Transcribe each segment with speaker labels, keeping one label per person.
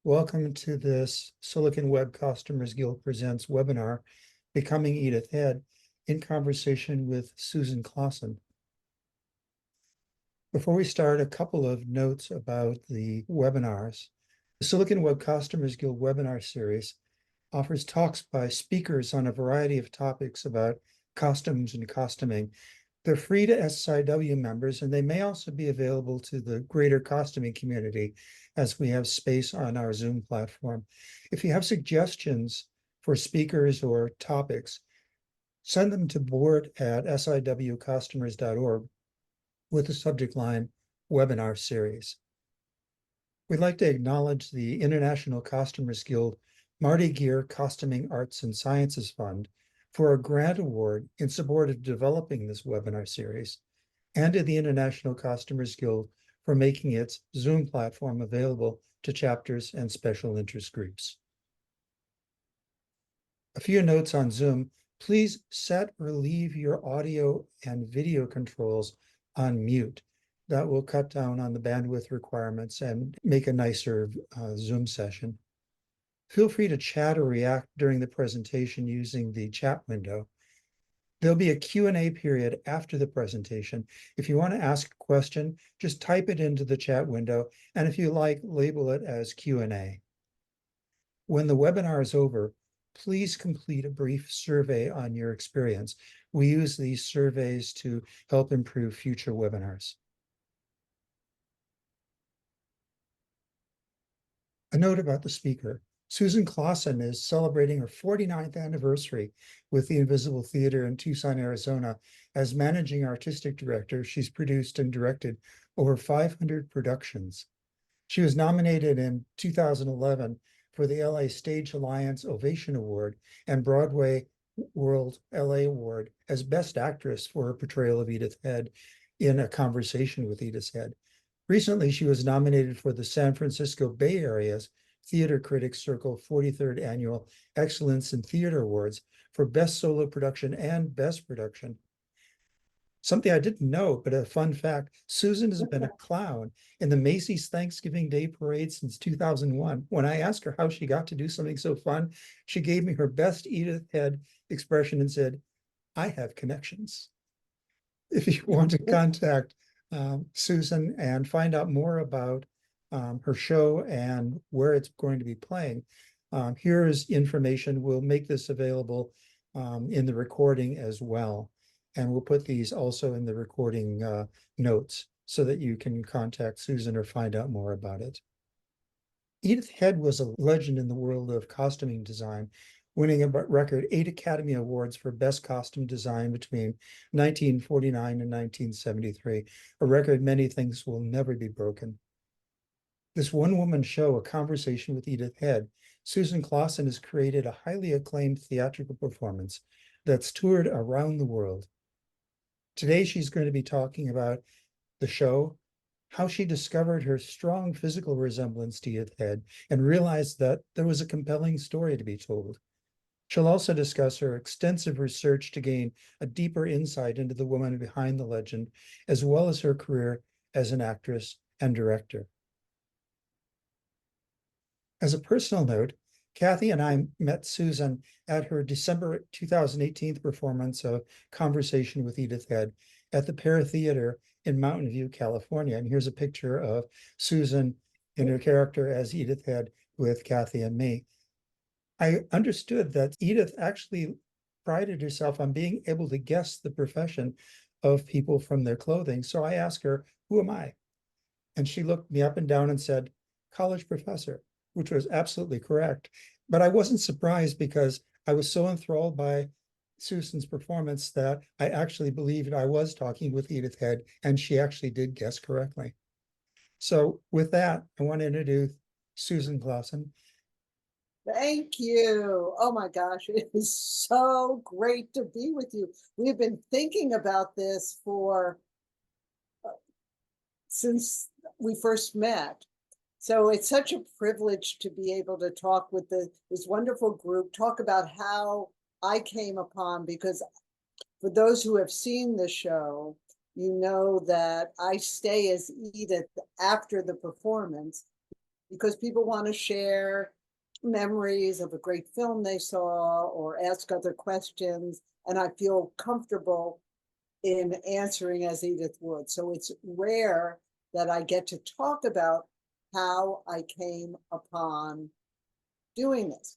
Speaker 1: Welcome to this Silicon Web Customers Guild Presents webinar, Becoming Edith Head, in conversation with Susan Claassen. Before we start, a couple of notes about the webinars. The Silicon Web Customers Guild webinar series offers talks by speakers on a variety of topics about costumes and costuming. They're free to SiW members, and they may also be available to the greater costuming community as we have space on our Zoom platform. If you have suggestions for speakers or topics, send them to board@siwcustomers.org with the subject line webinar series. We'd like to acknowledge the International Costumers Guild Marty Gear Costuming Arts and Sciences Fund for a grant award in support of developing this webinar series, and to the International Costumers Guild for making its Zoom platform available to chapters and special interest groups. A few notes on Zoom. Please set or leave your audio and video controls on mute. That will cut down on the bandwidth requirements and make a nicer Zoom session. Feel free to chat or react during the presentation using the chat window. There'll be a Q&A period after the presentation. If you want to ask a question, just type it into the chat window, and if you like, label it as Q&A. When the webinar is over, please complete a brief survey on your experience. We use these surveys to help improve future webinars. A note about the speaker. Susan Claassen is celebrating her 49th anniversary with the Invisible Theater in Tucson, Arizona. As managing artistic director, she's produced and directed over 500 productions. She was nominated in 2011 for the LA Stage Alliance Ovation Award and Broadway World LA Award as Best Actress for her portrayal of Edith Head in A Conversation with Edith Head. Recently, she was nominated for the San Francisco Bay Area's Theater Critics Circle 43rd Annual Excellence in Theater Awards for Best Solo Production and Best Production. Something I didn't know, but a fun fact, Susan has been a clown in the Macy's Thanksgiving Day Parade since 2001. When I asked her how she got to do something so fun, she gave me her best Edith Head expression and said, "I have connections." If you want to contact Susan and find out more about her show and where it's going to be playing, here's information. We'll make this available in the recording as well. And we'll put these also in the recording notes so that you can contact Susan or find out more about it. Edith Head was a legend in the world of costuming design, winning a record 8 Academy Awards for Best Costume Design between 1949 and 1973, a record many think will never be broken. This one-woman show, A Conversation with Edith Head, Susan Claassen has created a highly acclaimed theatrical performance that's toured around the world. Today, she's going to be talking about the show, how she discovered her strong physical resemblance to Edith Head and realized that there was a compelling story to be told. She'll also discuss her extensive research to gain a deeper insight into the woman behind the legend, as well as her career as an actress and director. As a personal note, Kathy and I met Susan at her December 2018 performance of Conversation with Edith Head at the Pear Theater in Mountain View, California. And here's a picture of Susan in her character as Edith Head with Kathy and me. I understood that Edith actually prided herself on being able to guess the profession of people from their clothing. So I asked her, "Who am I?" And she looked me up and down and said, "College professor," which was absolutely correct. But I wasn't surprised because I was so enthralled by Susan's performance that I actually believed I was talking with Edith Head, and she actually did guess correctly. So with that, I want to introduce Susan Claassen.
Speaker 2: Thank you. Oh my gosh, it is so great to be with you. We've been thinking about this for since we first met. So it's such a privilege to be able to talk with this wonderful group, talk about how I came upon, because for those who have seen the show, you know that I stay as Edith after the performance because people want to share memories of a great film they saw or ask other questions. And I feel comfortable in answering as Edith would. So it's rare that I get to talk about how I came upon doing this.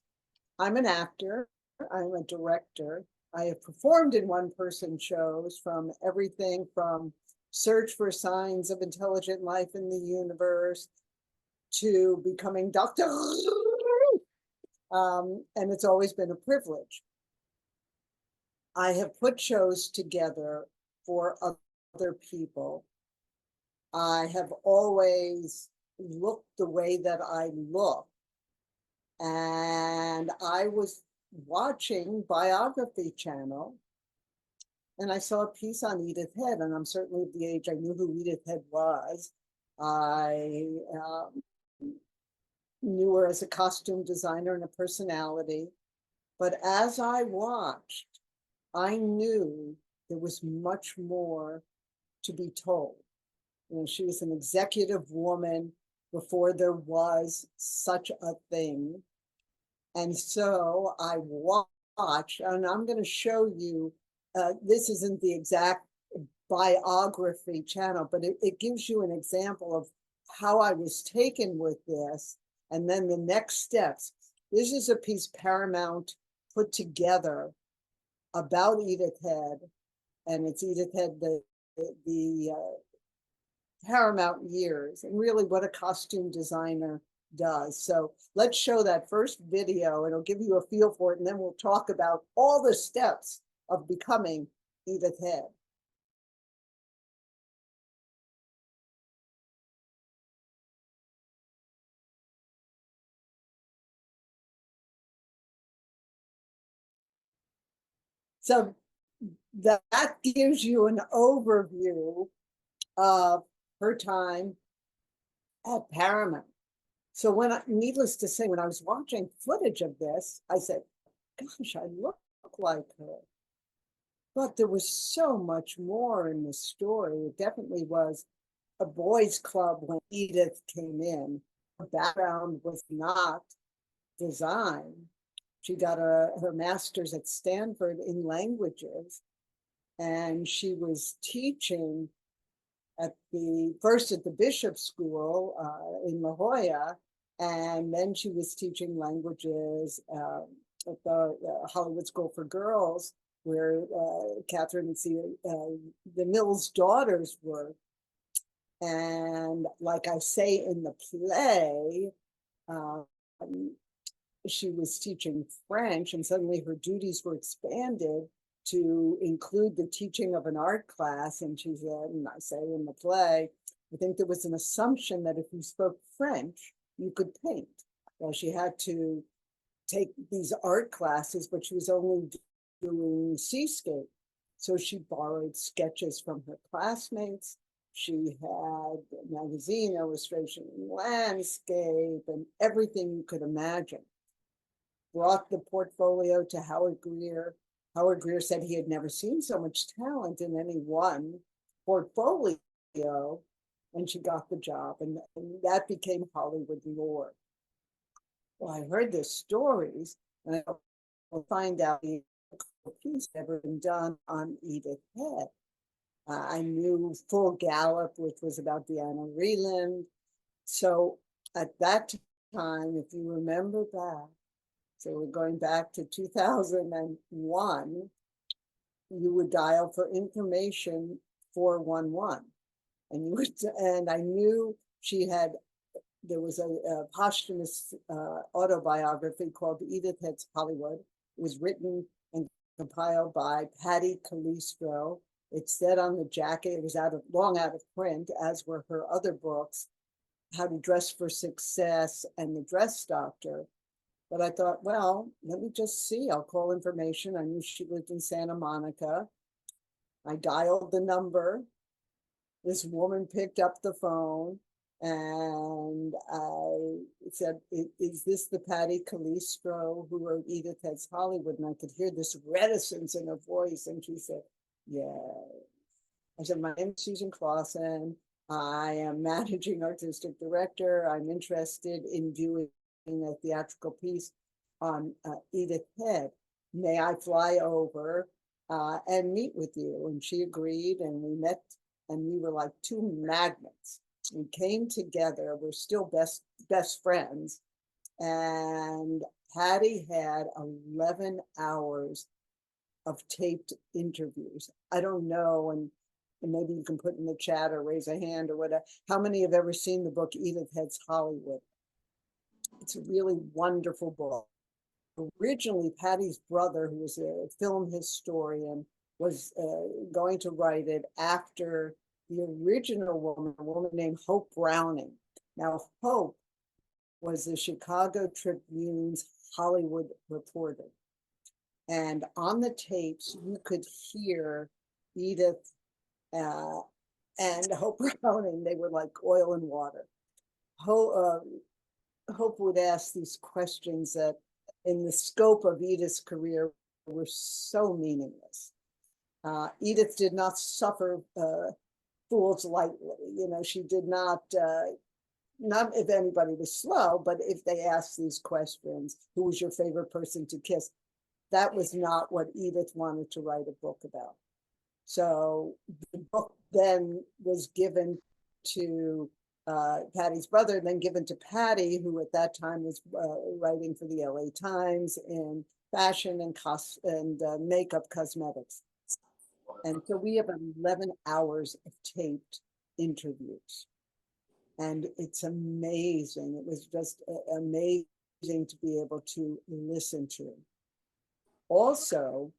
Speaker 2: I'm an actor, I'm a director. I have performed in one-person shows, from everything from Search for Signs of Intelligent Life in the Universe to becoming Dr. And it's always been a privilege. I have put shows together for other people. I have always looked the way that I look. And I was watching Biography Channel, and I saw a piece on Edith Head, and I'm certainly of the age I knew who Edith Head was. I knew her as a costume designer and a personality. But as I watched, I knew there was much more to be told. You know, she was an executive woman before there was such a thing. And so I watched, and I'm going to show you, this isn't the exact biography channel, but it gives you an example of how I was taken with this. And then the next steps. This is a piece Paramount put together about Edith Head, and it's Edith Head, the Paramount years, and really what a costume designer does. So let's show that first video. It'll give you a feel for it, and then we'll talk about all the steps of becoming Edith Head. So that gives you an overview of her time at Paramount. So needless to say, when I was watching footage of this, I said, gosh, I look like her. But there was so much more in the story. It definitely was a boys' club when Edith came in. Her background was not design. She got her master's at Stanford in languages, and she was teaching first at the Bishop School in La Jolla, and then she was teaching languages at the Hollywood School for Girls, where Catherine and the Mills daughters were. And like I say in the play, she was teaching French, and suddenly her duties were expanded to include the teaching of an art class. And she said, and I say in the play, I think there was an assumption that if you spoke French, you could paint. Well, she had to take these art classes, but she was only doing seascape. So she borrowed sketches from her classmates. She had magazine illustration, landscape, and everything you could imagine. Brought the portfolio to Howard Greer. Howard Greer said he had never seen so much talent in any one portfolio, and she got the job, and that became Hollywood lore. Well, I heard the stories, and I'll find out the piece ever been done on Edith Head. I knew Full Gallop, which was about Deanna Reland. So at that time, if you remember back, so we're going back to 2001, you would dial for information 411. And I knew there was a posthumous autobiography called Edith Head's Hollywood. It was written and compiled by Patty Calistro. It said on the jacket, it was long out of print, as were her other books, How to Dress for Success and The Dress Doctor. But I thought, well, let me just see. I'll call information. I knew she lived in Santa Monica. I dialed the number. This woman picked up the phone, and I said, is this the Patty Calistro who wrote Edith Head's Hollywood? And I could hear this reticence in her voice. And she said, yeah. I said, my name is Susan Claassen. I am managing artistic director. I'm interested in doing a theatrical piece on Edith Head. May I fly over and meet with you? And she agreed, and we met, and we were like two magnets. We came together. We're still best friends. And Patty had 11 hours of taped interviews. I don't know, and maybe you can put in the chat or raise a hand or whatever, how many have ever seen the book Edith Head's Hollywood? It's a really wonderful book. Originally, Patty's brother, who was a film historian, was going to write it after the original woman, a woman named Hope Browning. Now, Hope was the Chicago Tribune's Hollywood reporter. And on the tapes, you could hear Edith and Hope Browning. They were like oil and water. Hope would ask these questions that, in the scope of Edith's career, were so meaningless. Edith did not suffer fools lightly. You know, she did not if anybody was slow, but if they asked these questions, who was your favorite person to kiss? That was not what Edith wanted to write a book about. So the book then was given to Patty's brother, then given to Patty, who at that time was writing for the LA Times in fashion and makeup cosmetics. And so we have 11 hours of taped interviews. And it's amazing. It was just amazing to be able to listen to. Also,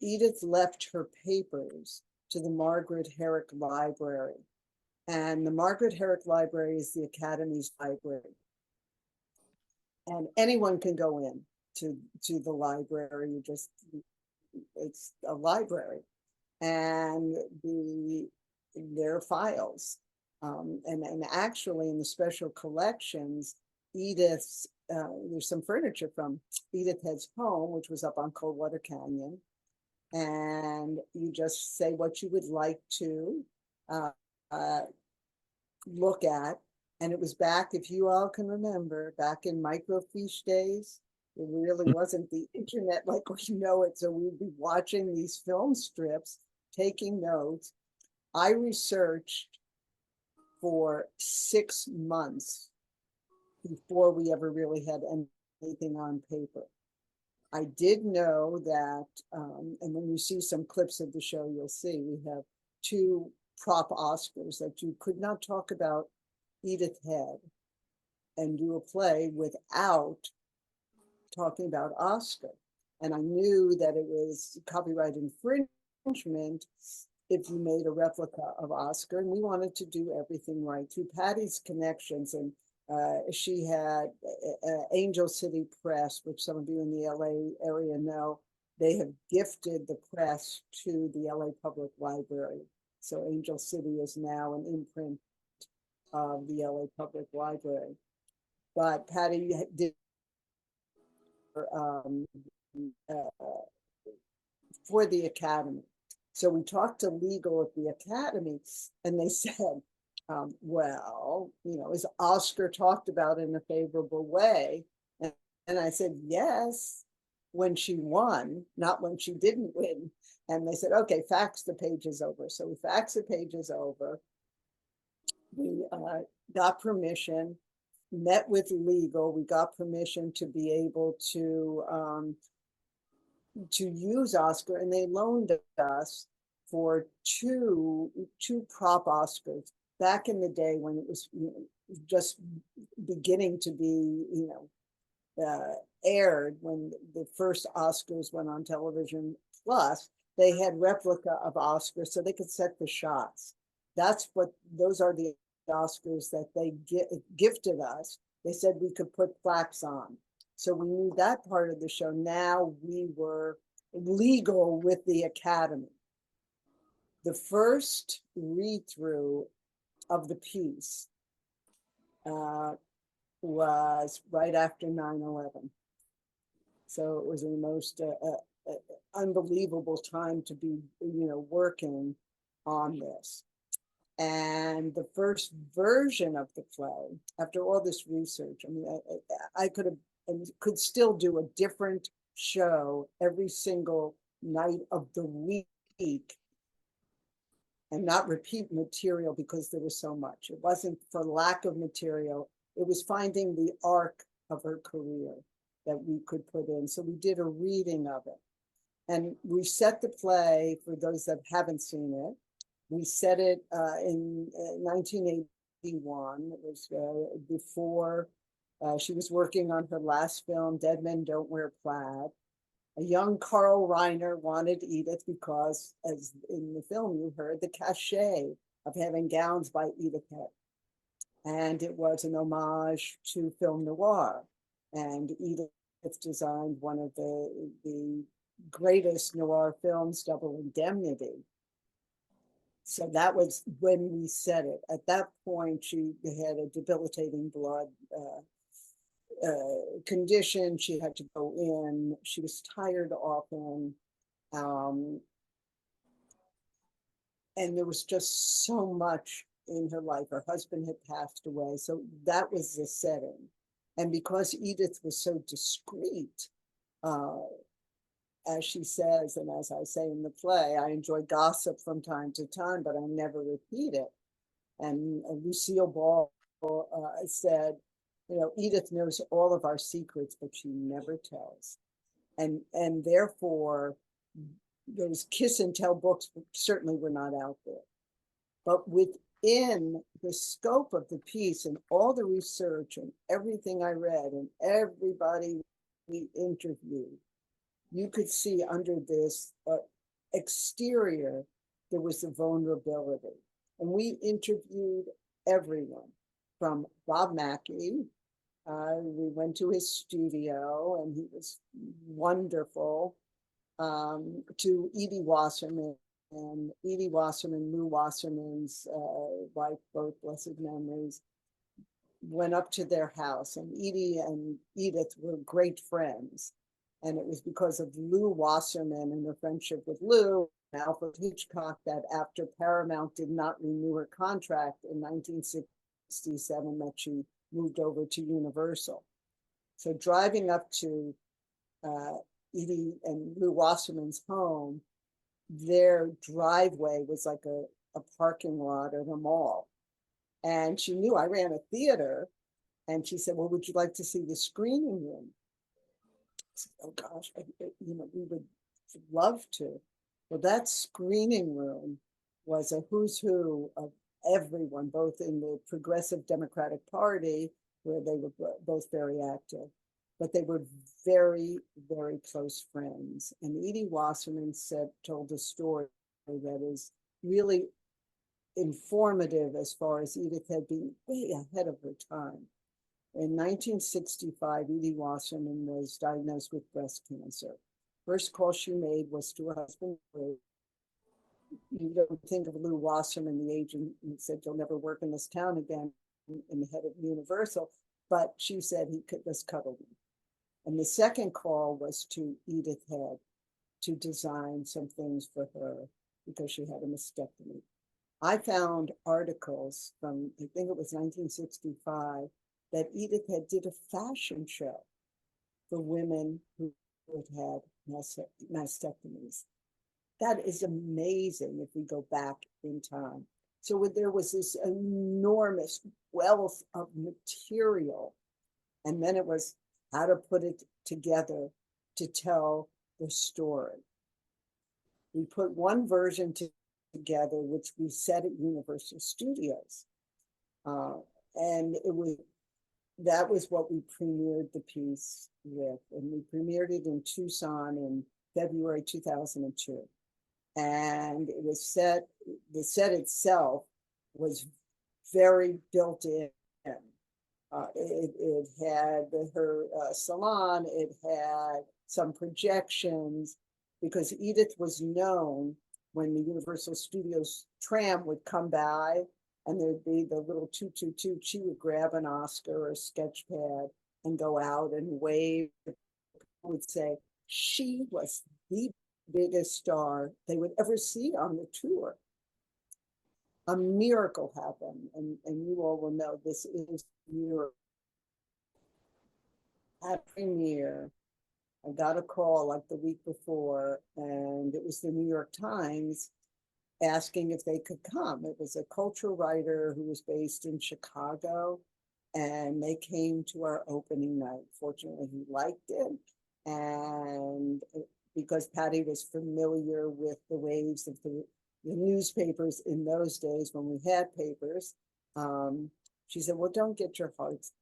Speaker 2: Edith left her papers to the Margaret Herrick Library. And the Margaret Herrick Library is the Academy's library. And anyone can go in to the library. It's a library. And their files. And actually in the special collections, Edith's, there's some furniture from Edith Head's home, which was up on Coldwater Canyon. And you just say what you would like to look at. And it was back, if you all can remember, back in microfiche days. It really wasn't the internet like we know it. So we'd be watching these film strips, taking notes. I researched for 6 months before we ever really had anything on paper. I did know that, and when you see some clips of the show, you'll see we have 2 prop Oscars, that you could not talk about Edith Head and do a play without talking about Oscar. And I knew that it was copyright infringement if you made a replica of Oscar, and we wanted to do everything right through Patty's connections. And she had Angel City Press, which some of you in the LA area know. They have gifted the press to the LA Public Library. So Angel City is now an imprint of the LA Public Library. But Patty did for the Academy. So we talked to legal at the Academy, and they said, well, you know, is Oscar talked about in a favorable way? And I said, yes, when she won, not when she didn't win. And they said, okay, fax the pages over. So we faxed the pages over. We got permission, met with legal. We got permission to be able to use Oscar, and they loaned us for two prop Oscars back in the day when it was just beginning to be, aired, when the first Oscars went on television plus. They had replica of Oscars so they could set the shots. Those are the Oscars that they gifted us. They said we could put plaques on. So we knew that part of the show. Now we were legal with the Academy. The first read-through of the piece was right after 9/11. So it was the most unbelievable time to be, working on this. And the first version of the play, after all this research, I mean, I could have and could still do a different show every single night of the week and not repeat material because there was so much. It wasn't for lack of material. It was finding the arc of her career that we could put in. So we did a reading of it. And we set the play, for those that haven't seen it, we set it in 1981. It was before she was working on her last film, Dead Men Don't Wear Plaid. A young Carl Reiner wanted Edith because, as in the film you heard, the cachet of having gowns by Edith Head. And it was an homage to film noir. And Edith designed one of the greatest noir films, Double Indemnity. So that was when we set it. At that point, she had a debilitating blood condition. She had to go in. She was tired often. And there was just so much in her life. Her husband had passed away. So that was the setting. And because Edith was so discreet, as she says, and as I say in the play, I enjoy gossip from time to time, but I never repeat it. And Lucille Ball said, you know, Edith knows all of our secrets, but she never tells. And therefore, those kiss and tell books certainly were not out there. But within the scope of the piece and all the research and everything I read and everybody we interviewed, you could see under this exterior, there was a vulnerability. And we interviewed everyone from Bob Mackie. We went to his studio and he was wonderful, to Edie Wasserman. And Edie Wasserman, Lou Wasserman's wife, both blessed memories, went up to their house. And Edie and Edith were great friends. And it was because of Lou Wasserman and her friendship with Lou and Alfred Hitchcock that after Paramount did not renew her contract in 1967, that she moved over to Universal. So driving up to Edie and Lou Wasserman's home, their driveway was like a parking lot at a mall. And she knew I ran a theater. And she said, well, would you like to see the screening room? I said, oh gosh, you know, we would love to. Well, that screening room was a who's who of everyone, both in the Progressive Democratic Party, where they were both very active, but they were very, very close friends. And Edie Wasserman told a story that is really informative as far as Edith had been way ahead of her time. In 1965, Edie Wasserman was diagnosed with breast cancer. First call she made was to her husband. You don't think of Lou Wasserman, the agent, and said, you'll never work in this town again, in the head of Universal. But she said he could just cuddle me. And the second call was to Edith Head to design some things for her because she had a mastectomy. I found articles from, I think it was 1965, that Edith Head did a fashion show for women who had mastectomies. That is amazing if we go back in time. So there was this enormous wealth of material, and then it was how to put it together to tell the story. We put one version together, which we set at Universal Studios. And that was what we premiered the piece with. And we premiered it in Tucson in February 2002. And it was set, the set itself was very built in. It had her salon, it had some projections, because Edith was known when the Universal Studios tram would come by and there'd be the little 222, she would grab an Oscar or a sketch pad and go out and wave. Would say she was the biggest star they would ever see on the tour. a miracle happened, and you all will know this is miracle. At premiere, I got a call like the week before, and it was the New York Times asking if they could come. It was a cultural writer who was based in Chicago, and they came to our opening night. Fortunately, he liked it. And because Patty was familiar with the waves of the newspapers in those days when we had papers, she said, well, don't get your hearts,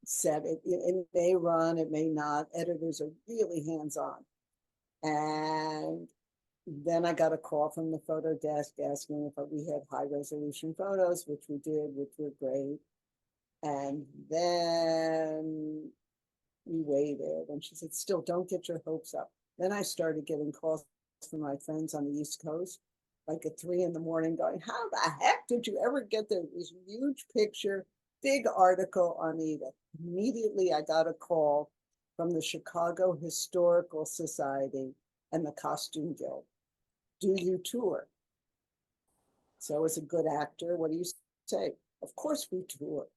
Speaker 2: set. It may run, it may not. Editors are really hands-on. And then I got a call from the photo desk asking if we had high resolution photos, which we did, which were great. And then we waited, and she said, still don't get your hopes up. Then I started getting calls from my friends on the East Coast, like at 3 in the morning, going, how the heck did you ever get there? This huge picture, big article on Edith. Immediately I got a call from the Chicago Historical Society and the Costume Guild. Do you tour? So as a good actor, what do you say? Of course we tour.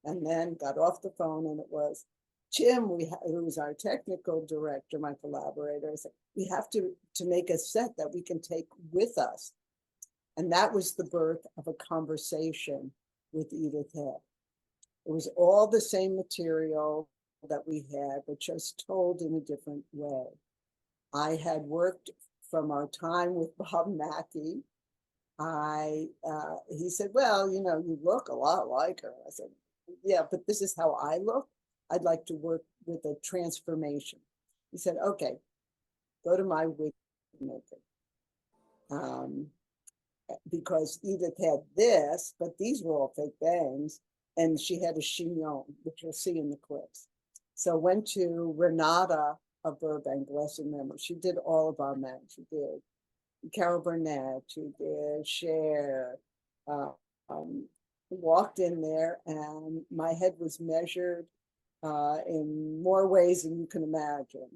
Speaker 2: And then got off the phone, and it was Jim, who was our technical director, my collaborator, said, we have to make a set that we can take with us. And that was the birth of a conversation with Edith Head. It was all the same material that we had, but just told in a different way. I had worked from our time with Bob Mackie. He said, well, you look a lot like her. I said, yeah, but this is how I look. I'd like to work with a transformation. He said, okay, go to my wig maker. Because Edith had this, but these were all fake bangs, and she had a chignon, which you'll see in the clips. So went to Renata of Burbank, bless her memory. She did all of our men. She did Carol Burnett, she did Cher. Walked in there, and my head was measured in more ways than you can imagine.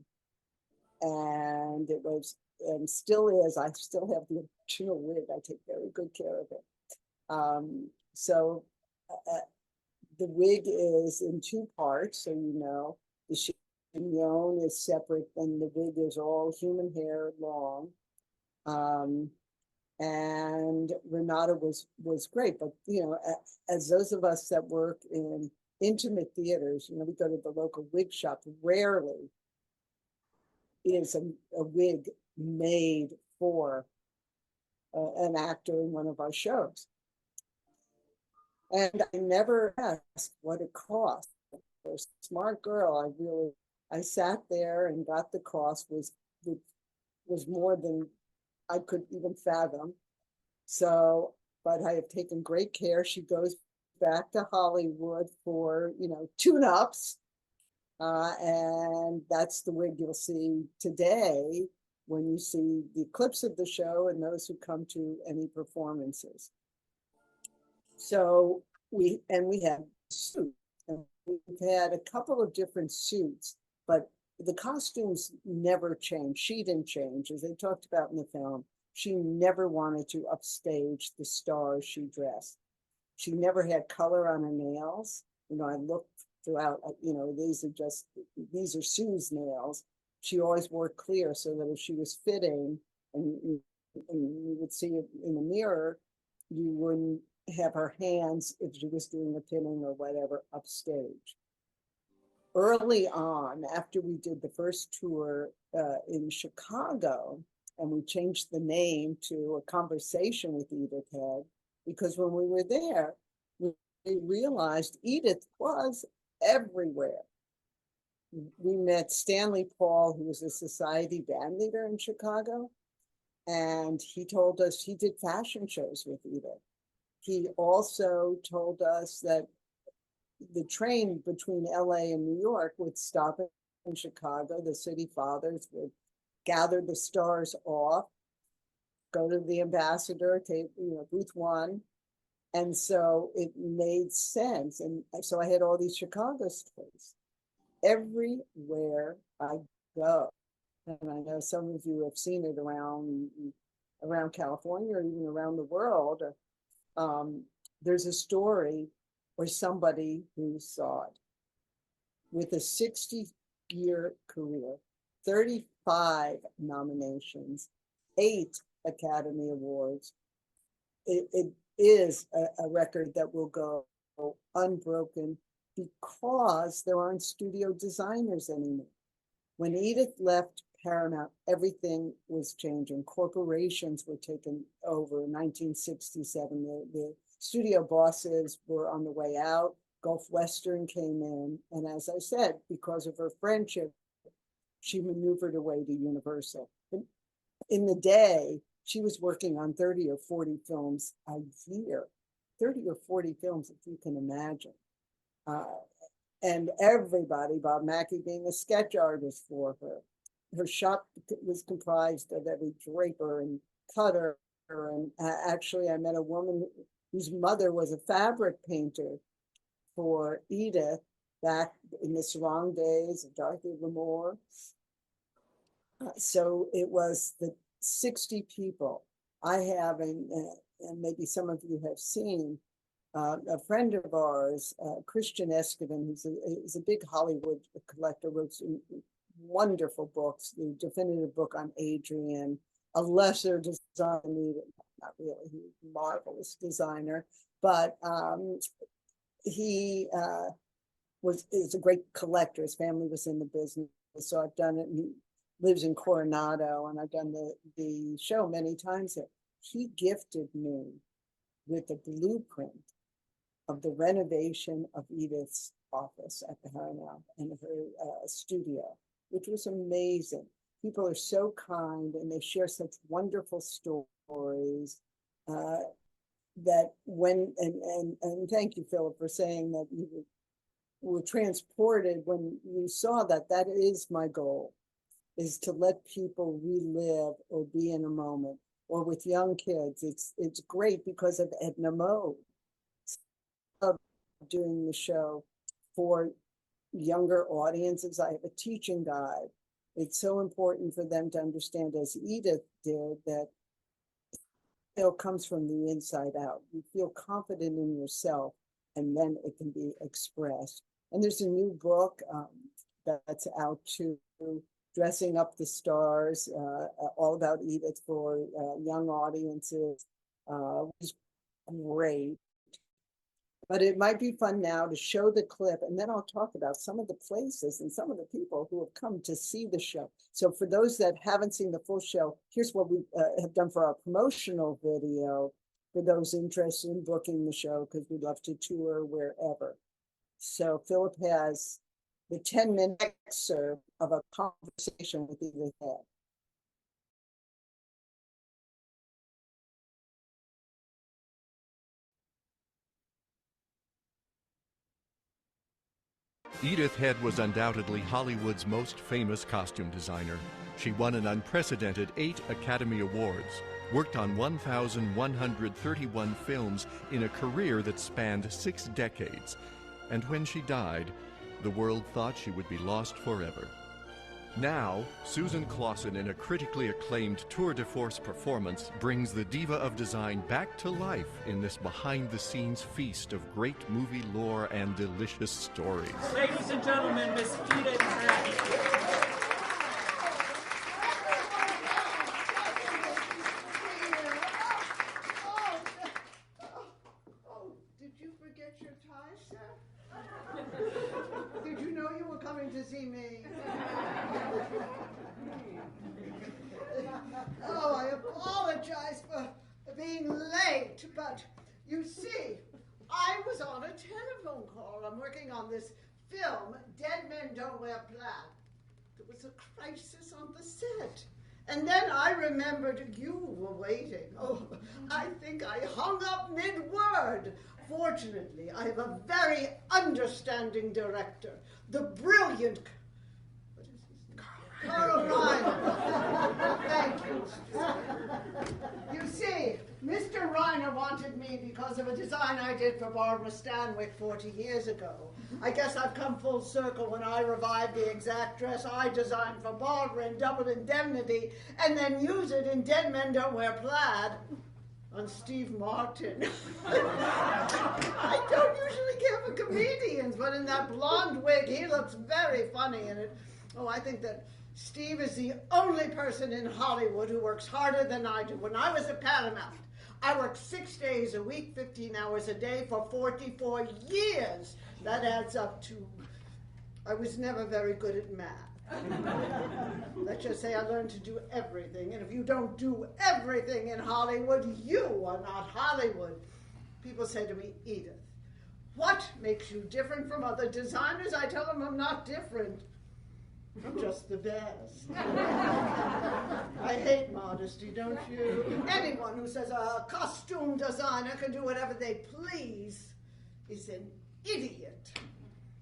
Speaker 2: And it was, and still is, I still have the original wig. I take very good care of it. So the wig is in 2 parts, so the chignon is separate, and the wig is all human hair long. And Renata was great, but as those of us that work in intimate theaters, we go to the local wig shop. Rarely is a wig made for an actor in one of our shows. And I never asked what it cost. For a smart girl, I sat there and got the cost was more than I could even fathom. So, but I have taken great care. She goes back to Hollywood for, tune-ups. And that's the wig you'll see today when you see the clips of the show and those who come to any performances. So we have suits, and we've had a couple of different suits, but the costumes never changed. She didn't change, as they talked about in the film. She never wanted to upstage the stars she dressed. She never had color on her nails. I looked throughout, these are Sue's nails. She always wore clear so that if she was fitting and you would see it in the mirror, you wouldn't have her hands, if she was doing a pinning or whatever, upstage. Early on, after we did the first tour in Chicago, and we changed the name to A Conversation with Edith Head, because when we were there, we realized Edith was everywhere. We met Stanley Paul, who was a society band leader in Chicago, and he told us he did fashion shows with Edith. He also told us that the train between LA and New York would stop in Chicago. The city fathers would gather the stars off, go to the ambassador, take, booth 1. And so it made sense. And so I had all these Chicago stories. Everywhere I go, and I know some of you have seen it around around California or even around the world, there's a story or somebody who saw it. With a 60-year career, 35 nominations, 8 Academy Awards, it is a record that will go unbroken because there aren't studio designers anymore. When Edith left Paramount, everything was changing. Corporations were taken over in 1967. The studio bosses were on the way out. Gulf Western came in. And as I said, because of her friendship, she maneuvered away to Universal. But in the day, she was working on 30 or 40 films a year, 30 or 40 films, if you can imagine. And everybody, Bob Mackie being a sketch artist for her. Her shop was comprised of every draper and cutter. And actually, I met a woman whose mother was a fabric painter for Edith back in the Sarong days of Dorothy L'Amour. So it was the 60 people. I have, and maybe some of you have seen, a friend of ours, Christian Escoven, who's a big Hollywood collector, wrote some wonderful books, the definitive book on Adrian, a lesser designer, not really, he's a marvelous designer, but he is a great collector. His family was in the business, so I've done it. He lives in Coronado, and I've done the show many times there. He gifted me with a blueprint of the renovation of Edith's office at the Paramount and her studio, which was amazing. People are so kind and they share such wonderful stories that when, and thank you, Philip, for saying that you were transported when you saw that. That is my goal, is to let people relive or be in a moment. Or with young kids, it's great because of Edna Mode doing the show for younger audiences. I have a teaching guide. It's so important for them to understand, as Edith did, that it comes from the inside out. You feel confident in yourself, and then it can be expressed. And there's a new book that's out too, Dressing Up the Stars, all about Edith for young audiences. It's great. But it might be fun now to show the clip, and then I'll talk about some of the places and some of the people who have come to see the show. So for those that haven't seen the full show, here's what we have done for our promotional video for those interested in booking the show, because we'd love to tour wherever. So Philip has the 10-minute excerpt of a conversation with Edith Head.
Speaker 3: Edith Head was undoubtedly Hollywood's most famous costume designer. She won an unprecedented 8 Academy Awards, worked on 1,131 films in a career that spanned 6 decades. And when she died, the world thought she would be lost forever. Now, Susan Claassen, in a critically acclaimed tour de force performance, brings the diva of design back to life in this behind-the-scenes feast of great movie lore and delicious stories.
Speaker 4: Ladies and gentlemen, Miss Edith Head.
Speaker 5: Did you forget your tie, sir? Did you know you were coming to see me? Oh, I apologize for being late, but you see, I was on a telephone call. I'm working on this film, Dead Men Don't Wear Plaid. There was a crisis on the set. And then I remembered you were waiting. Oh, I think I hung up mid-word. Fortunately, I have a very understanding director, the brilliant, what is his name? Carl Reiner. Thank you. You see, Mr. Reiner wanted me because because of a design I did for Barbara Stanwyck 40 years ago. I guess I've come full circle when I revived the exact dress I designed for Barbara in Double Indemnity and then use it in Dead Men Don't Wear Plaid on Steve Martin. I don't usually care for comedians, but in that blonde wig, he looks very funny in it. Oh, I think that Steve is the only person in Hollywood who works harder than I do. When I was at Paramount, I worked 6 days a week, 15 hours a day for 44 years. That adds up to, I was never very good at math. Let's just say I learned to do everything. And if you don't do everything in Hollywood, you are not Hollywood. People say to me, Edith, what makes you different from other designers? I tell them I'm not different. I'm just the best. I hate modesty, don't you? Anyone who says a costume designer can do whatever they please is an idiot.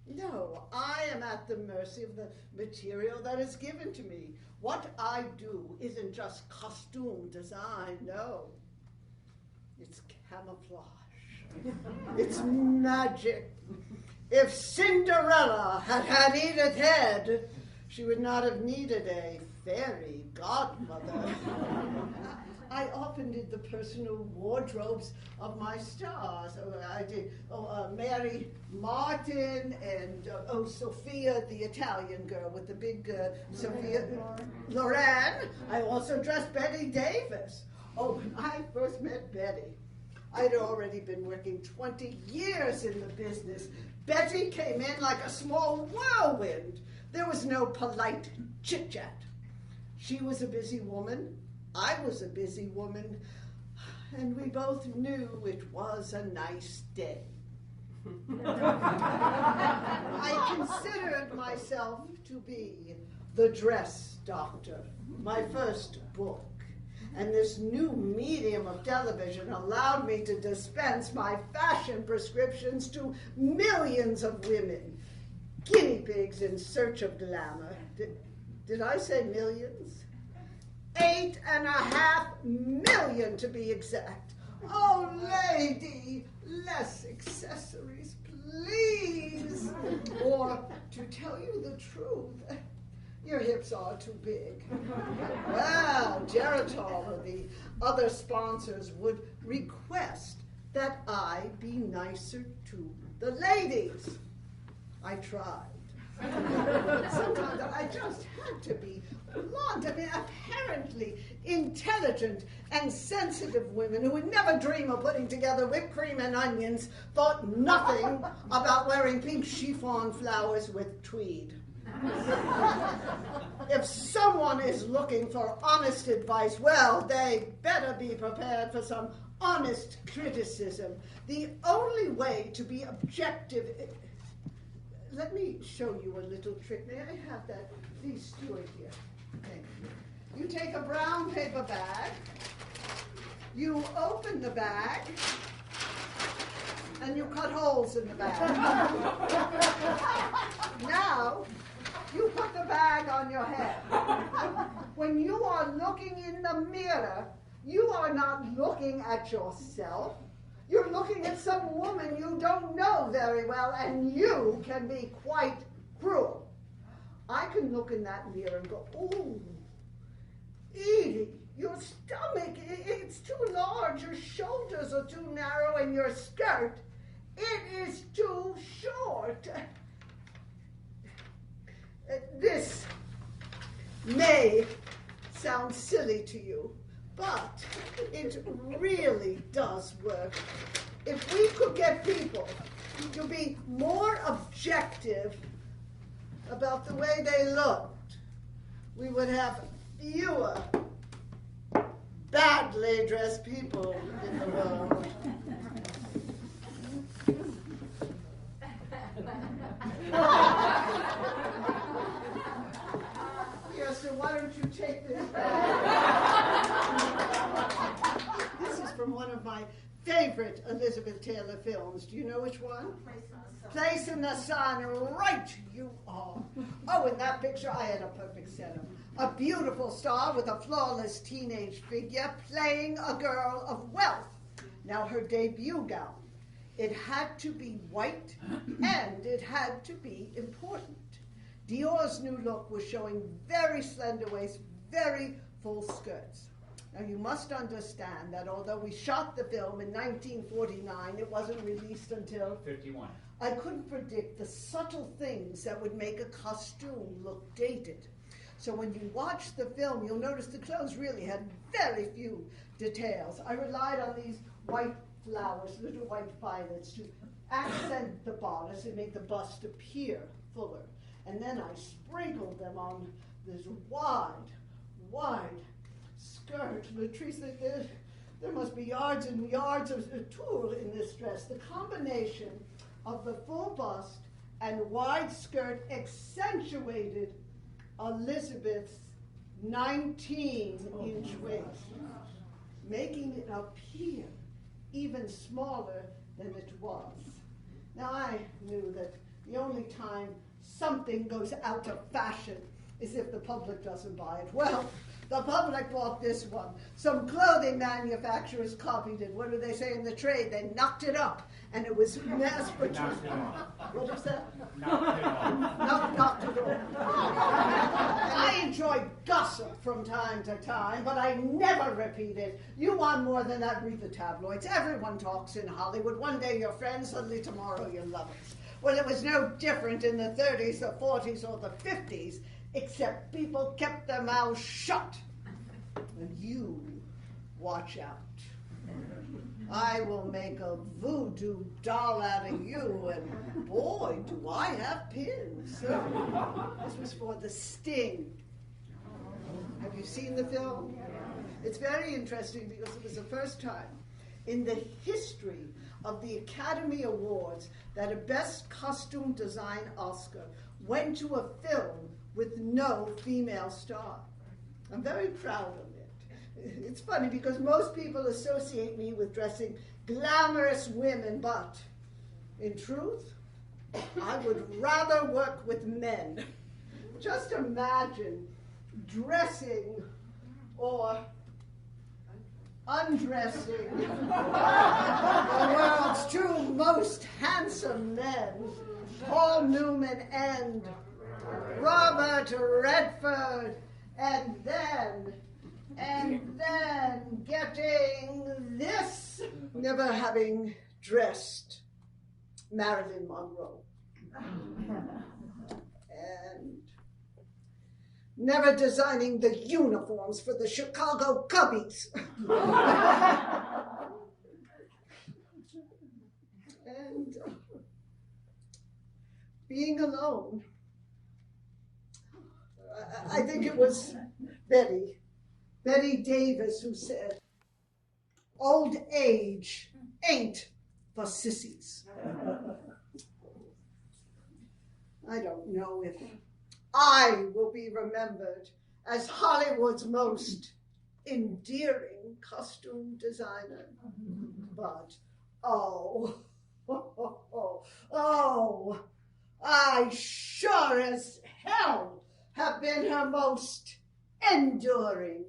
Speaker 5: No, I am at the mercy of the material that is given to me. What I do isn't just costume design, no. It's camouflage. It's magic. If Cinderella had had Edith Head, she would not have needed a fairy godmother. I often did the personal wardrobes of my stars. I did Mary Martin and Sophia, the Italian girl with the big Sophia Loren. I also dressed Betty Davis. Oh, when I first met Betty, I'd already been working 20 years in the business. Betty came in like a small whirlwind. There was no polite chit-chat. She was a busy woman. I was a busy woman. And we both knew it was a nice day. I considered myself to be the dress doctor, my first book. And this new medium of television allowed me to dispense my fashion prescriptions to millions of women. Guinea pigs in search of glamour. Did I say millions? 8.5 million to be exact. Oh, lady, less accessories, please. Or, to tell you the truth, your hips are too big. Well, Geritol or the other sponsors would request that I be nicer to the ladies. I tried. Sometimes I just had to be blonde. I mean, apparently intelligent and sensitive women who would never dream of putting together whipped cream and onions thought nothing about wearing pink chiffon flowers with tweed. If someone is looking for honest advice, well, they better be prepared for some honest criticism. The only way to be objective... Let me show you a little trick. May I have that? Please do it here. Thank you. You take a brown paper bag. You open the bag. And you cut holes in the bag. Now, you put the bag on your head. When you are looking in the mirror, you are not looking at yourself. You're looking at some woman you don't know very well, and you can be quite cruel. I can look in that mirror and go, ooh, Edie, your stomach, it's too large, your shoulders are too narrow, and your skirt, it is too short. This may sound silly to you, but it really does work. If we could get people to be more objective about the way they looked, we would have fewer badly dressed people in the world. Yes, so why don't you take this back? This is from one of my favorite Elizabeth Taylor films. Do you know which one? Place in the Sun. Right, you are. Oh, in that picture, I had a perfect setup. A beautiful star with a flawless teenage figure playing a girl of wealth. Now her debut gown, it had to be white and it had to be important. Dior's new look was showing very slender waists, very full skirts. Now you must understand that although we shot the film in 1949, it wasn't released until
Speaker 6: 51.
Speaker 5: I couldn't predict the subtle things that would make a costume look dated. So when you watch the film, you'll notice the clothes really had very few details. I relied on these white flowers, little white violets, to accent the bodice and make the bust appear fuller. And then I sprinkled them on this wide skirt. Latrice, there must be yards and yards of tulle in this dress. The combination of the full bust and wide skirt accentuated Elizabeth's 19-inch waist, making it appear even smaller than it was. Now I knew that the only time something goes out of fashion is if the public doesn't buy it. Well, the public bought this one. Some clothing manufacturers copied it. What do they say in the trade? They knocked it up, and it was mass produced. What is that?
Speaker 6: Knocked it off.
Speaker 5: Knocked it off. I enjoy gossip from time to time, but I never repeat it. You want more than that, read the tabloids. Everyone talks in Hollywood. One day you're friends, suddenly tomorrow you're lovers. Well, it was no different in the 30s, the 40s, or the 50s, except people kept their mouths shut. And you watch out. I will make a voodoo doll out of you, and boy, do I have pins. This was for The Sting. Have you seen the film? It's very interesting because it was the first time in the history of the Academy Awards that a Best Costume Design Oscar went to a film with no female star. I'm very proud of it. It's funny because most people associate me with dressing glamorous women, but in truth, I would rather work with men. Just imagine dressing or undressing the world's two most handsome men, Paul Newman and Robert Redford, and then getting this, never having dressed Marilyn Monroe, and never designing the uniforms for the Chicago Cubbies. And being alone. I think it was Betty Davis who said, "Old age ain't for sissies." I don't know if I will be remembered as Hollywood's most endearing costume designer, but oh, I sure as hell have been her most enduring.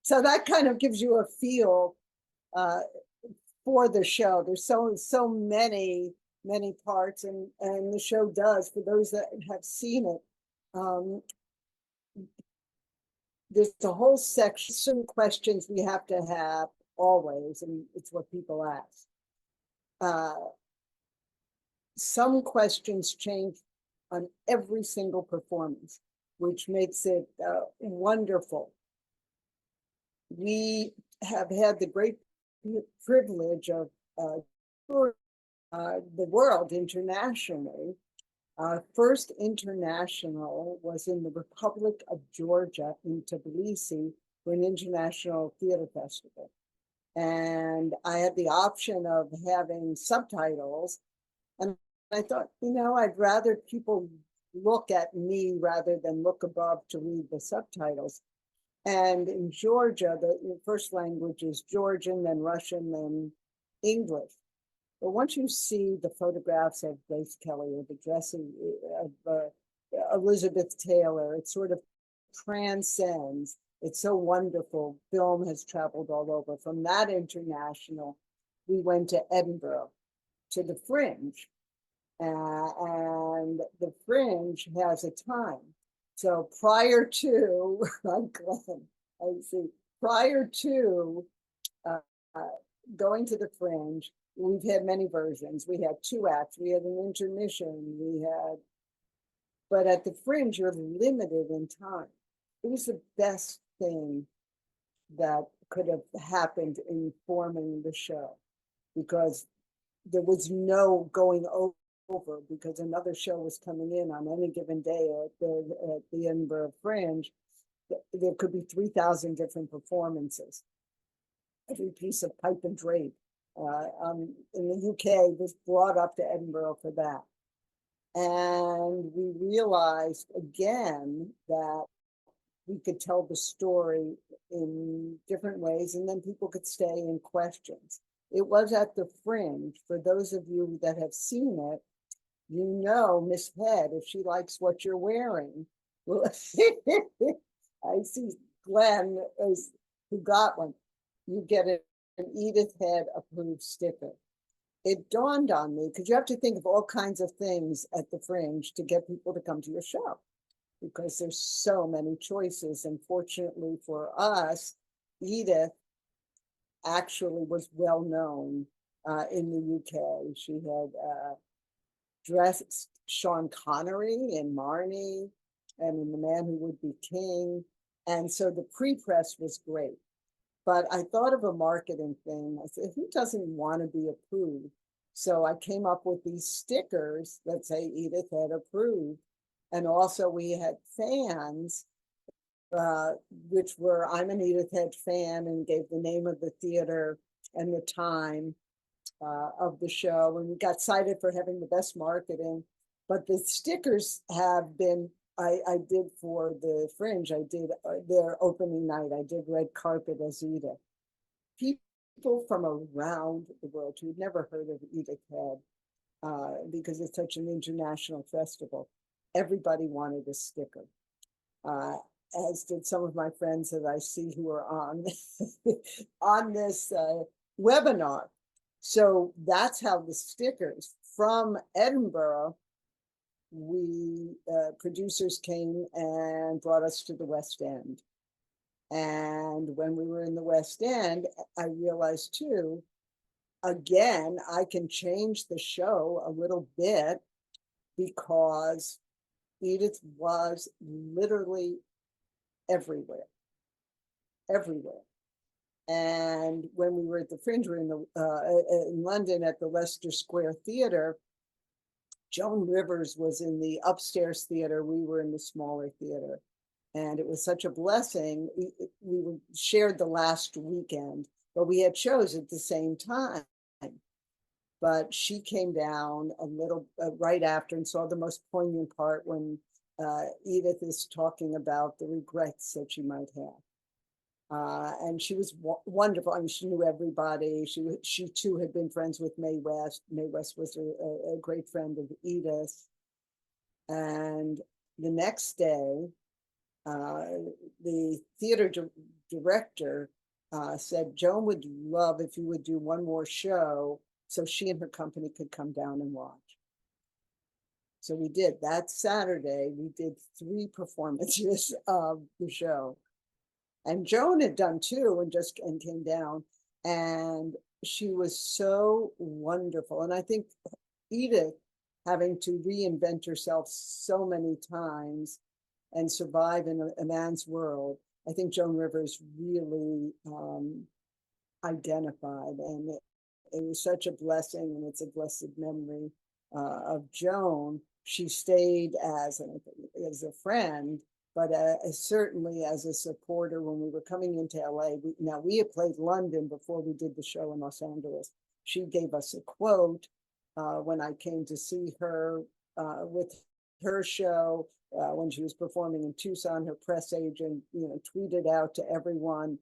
Speaker 5: So that kind of gives you a feel for the show. There's so many parts, and the show does, for those that have seen it. There's a whole section, some questions we have to have always, and it's what people ask. Some questions change on every single performance, which makes it wonderful. We have had the great privilege of touring the world internationally. Our first international was in the Republic of Georgia in Tbilisi for an international theater festival. And I had the option of having subtitles. And I thought, I'd rather people
Speaker 2: look at me rather than look above to read the subtitles. And in Georgia, the first language is Georgian, then Russian, then English. But once you see the photographs of Grace Kelly or the dressing of Elizabeth Taylor, it sort of transcends. It's so wonderful. Film has traveled all over. From that international, we went to Edinburgh, to the Fringe. And the Fringe has a time. So prior to, I'm Glenn, I see, prior to going to the Fringe, we've had many versions. We had 2 acts, we had an intermission, but at the Fringe, you're limited in time. It was the best thing that could have happened in forming the show, because there was no going over because another show was coming in on any given day at the Edinburgh Fringe. There could be 3,000 different performances. Every piece of pipe and drape in the UK was brought up to Edinburgh for that. And we realized again that we could tell the story in different ways, and then people could stay in questions. It was at the Fringe. For those of you that have seen it, you know Miss Head, if she likes what you're wearing. Well, I see Glenn who got one. You get an Edith Head approved sticker. It dawned on me, because you have to think of all kinds of things at the Fringe to get people to come to your show, because there's so many choices. And fortunately for us, Edith actually was well known in the UK. She had dressed Sean Connery in Marty and in The Man Who Would Be King. And so the pre-press was great. But I thought of a marketing thing. I said, who doesn't want to be approved? So I came up with these stickers that say Edith Head approved. And also we had fans, which were, I'm an Edith Head fan, and gave the name of the theater and the time of the show. And we got cited for having the best marketing. But the stickers have been, I did for the Fringe, I did their opening night, I did red carpet as Edith. People from around the world who'd never heard of Edith Head, because it's such an international festival, everybody wanted a sticker. As did some of my friends that I see who are on, on this webinar. So that's how the stickers from Edinburgh, producers came and brought us to the West End. And when we were in the West End, I realized too, again, I can change the show a little bit, because Edith was literally everywhere. And when we were at the Fringe, we were in London at the Leicester Square Theatre. Joan Rivers was in the upstairs theater. We were in the smaller theater. And it was such a blessing. We shared the last weekend, but we had shows at the same time. But she came down a little right after and saw the most poignant part when Edith is talking about the regrets that she might have. And she was wonderful. I mean, she knew everybody. She too had been friends with Mae West. Mae West was a great friend of Edith. And the next day, the theater director said, Joan would love if you would do one more show so she and her company could come down and watch. So we did. That Saturday, we did 3 performances of the show. And Joan had done 2 and came down, and she was so wonderful. And I think Edith, having to reinvent herself so many times and survive in a man's world, I think Joan Rivers really identified, and it was such a blessing, and it's a blessed memory of Joan. She stayed as a friend, but certainly as a supporter when we were coming into LA. We had played London before we did the show in Los Angeles. She gave us a quote when I came to see her with her show, when she was performing in Tucson, her press agent, tweeted out to everyone,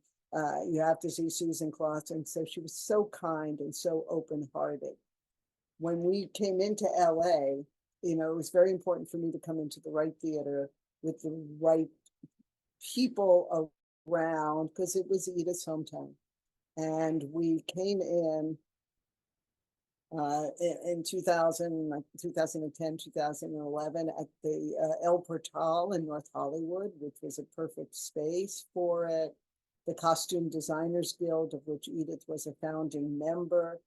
Speaker 2: you have to see Susan Claassen. So she was so kind and so open-hearted. When we came into LA, it was very important for me to come into the right theater with the right people around, because it was Edith's hometown. And we came in 2010, 2011 at the El Portal in North Hollywood, which was a perfect space for it. The Costume Designers Guild, of which Edith was a founding member,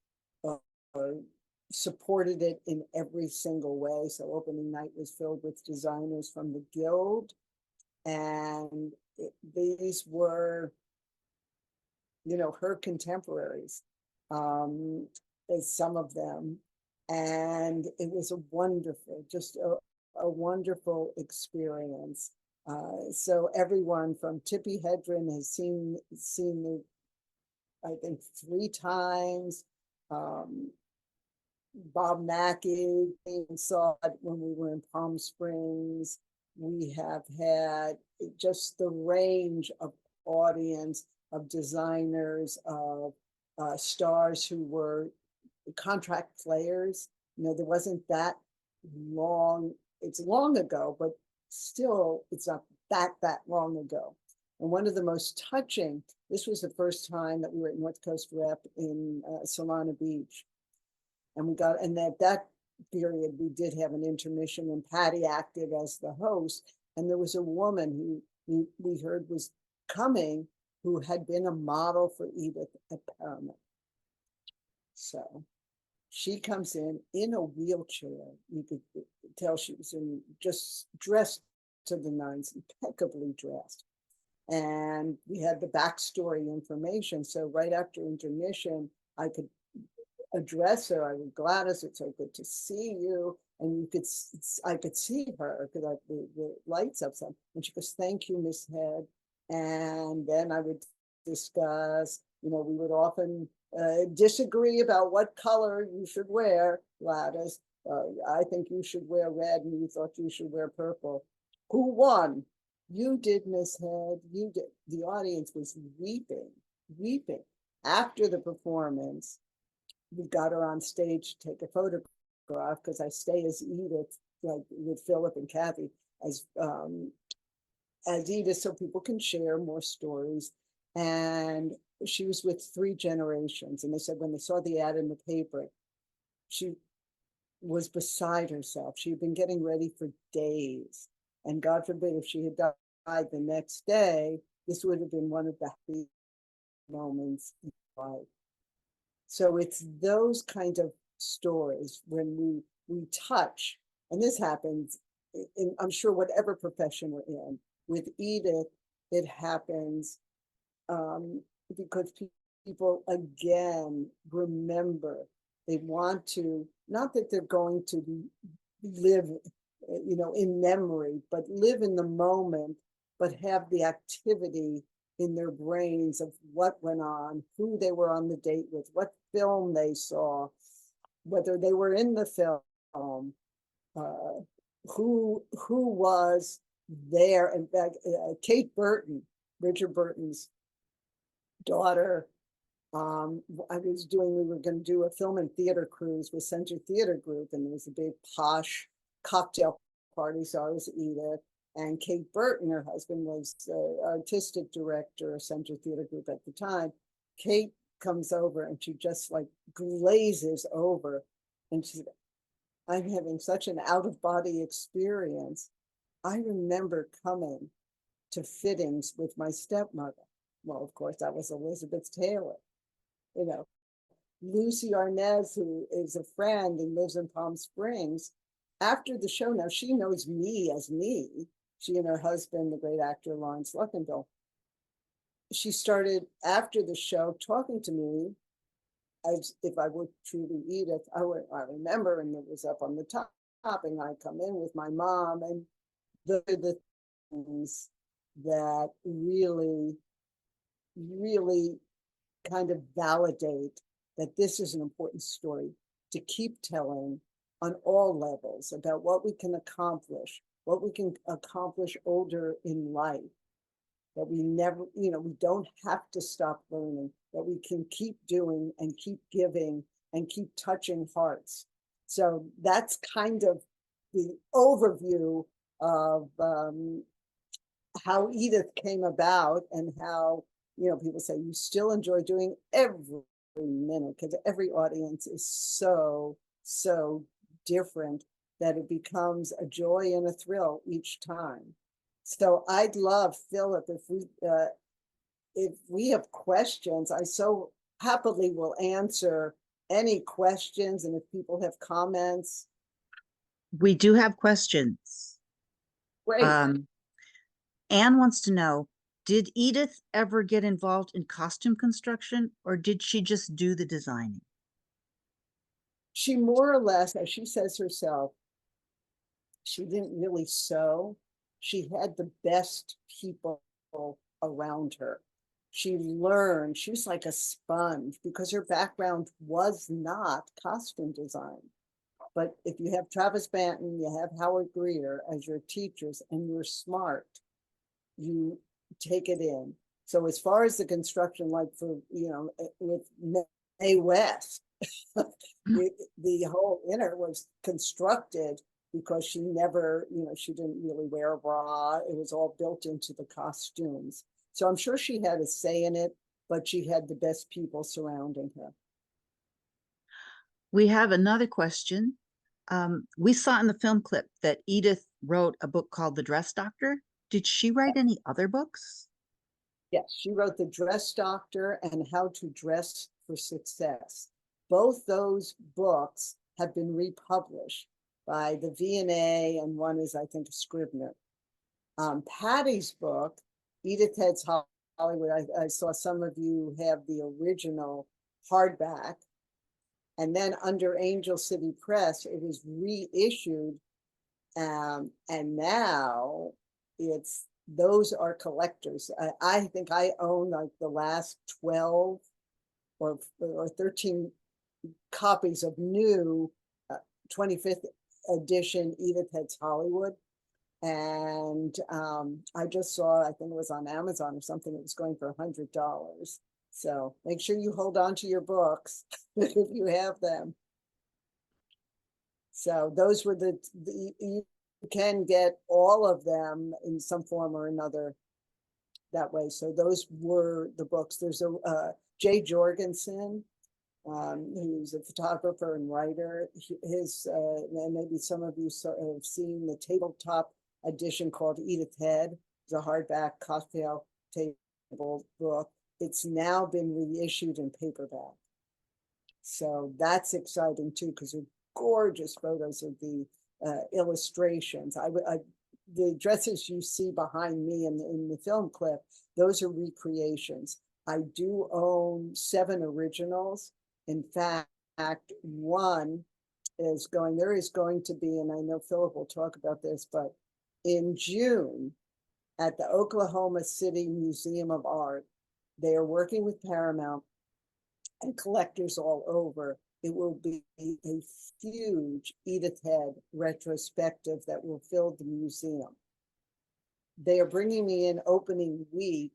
Speaker 2: supported it in every single way. So opening night was filled with designers from the Guild. And these were, her contemporaries, some of them. And it was a wonderful, just a wonderful experience. So everyone from Tippi Hedren has seen it, I think, 3 times. Bob Mackey saw it when we were in Palm Springs. We have had just the range of audience, of designers, of stars who were contract players. There wasn't that long, it's long ago, but still it's not that long ago. And one of the most touching, this was the first time that we were at North Coast Rep in Solana Beach. And at that period, we did have an intermission, and Patty acted as the host. And there was a woman who we heard was coming, who had been a model for Edith at Paramount. So she comes in a wheelchair. You could tell she was just dressed to the nines, impeccably dressed. And we had the backstory information. So right after intermission, I could address her. I would, Gladys, it's so good to see you. And I could see her because the lights up some. And she goes, thank you, Miss Head. And then I would discuss, we would often disagree about what color you should wear, Gladys. I think you should wear red, and you thought you should wear purple. Who won? You did, Miss Head. You did. The audience was weeping. After the performance, we got her on stage to take a photograph, because I stay as Edith, like with Philip and Kathy, as Edith, so people can share more stories. And she was with 3 generations. And they said when they saw the ad in the paper, she was beside herself. She had been getting ready for days. And God forbid, if she had died the next day, this would have been one of the happy moments in life. So it's those kind of stories when we touch, and this happens in, I'm sure, whatever profession we're in. With Edith, it happens because people, again, remember. They want to, not that they're going to live, in memory, but live in the moment, but have the activity in their brains of what went on, who they were on the date with, what film they saw, whether they were in the film, who was there. In fact, Kate Burton, Richard Burton's daughter, we were going to do a film and theater cruise with Center Theater Group, and there was a big posh cocktail party, so I was Edith. And Kate Burton, her husband, was the artistic director of Center Theater Group at the time. Kate comes over and she just like glazes over. And she said, I'm having such an out-of-body experience. I remember coming to fittings with my stepmother. Well, of course, that was Elizabeth Taylor. Lucy Arnaz, who is a friend and lives in Palm Springs, after the show, now she knows me as me. She and her husband, the great actor Lawrence Luckenbill. She started, after the show, talking to me as if I were truly Edith. I remember, and it was up on the top, and I come in with my mom, and the things that really, really kind of validate that this is an important story to keep telling on all levels about what we can accomplish older in life, that we never, you know, we don't have to stop learning, that we can keep doing and keep giving and keep touching hearts. So that's kind of the overview of how Edith came about, and how, you know, people say you still enjoy doing every minute, because every audience is so different that it becomes a joy and a thrill each time. So I'd love, Philip, if we have questions, I so happily will answer any questions, and if people have comments.
Speaker 7: We do have questions.
Speaker 2: Great.
Speaker 7: Anne wants to know, did Edith ever get involved in costume construction, or did she just do the designing?
Speaker 2: She more or less, as she says herself, she didn't really sew. She had the best people around her. She learned, she was like a sponge, because her background was not costume design. But if you have Travis Banton, you have Howard Greer as your teachers, and you're smart, you take it in. So as far as the construction, like for, you know, with Mae West, the whole inner was constructed because she never, you know, she didn't really wear a bra. It was all built into the costumes. So I'm sure she had a say in it, but she had the best people surrounding her.
Speaker 7: We have another question. We saw in the film clip that Edith wrote a book called The Dress Doctor. Did she write any other books?
Speaker 2: Yes, she wrote The Dress Doctor and How to Dress for Success. Both those books have been republished by the V&A, and one is, I think, a Scribner. Patty's book, Edith Head's Hollywood, I saw some of you have the original hardback. And then under Angel City Press, it was reissued. And now those are collectors. I think I own like the last 12 or 13 copies of new 25th edition Edith Head's Hollywood. And I just saw, I think it was on Amazon or something, it was going for $100. So make sure you hold on to your books if you have them. So those were you can get all of them in some form or another that way. So those were the books. There's a Jay Jorgensen, who's a photographer and writer. And maybe some of you have seen the tabletop edition called Edith Head. It's a hardback cocktail table book. It's now been reissued in paperback. So that's exciting too, because they're gorgeous photos of the illustrations. The dresses you see behind me in the film clip, those are recreations. I do own 7 originals. In fact, one is there is going to be, and I know Philip will talk about this, but in June at the Oklahoma City Museum of Art, they are working with Paramount and collectors all over. It will be a huge Edith Head retrospective that will fill the museum. They are bringing me in opening week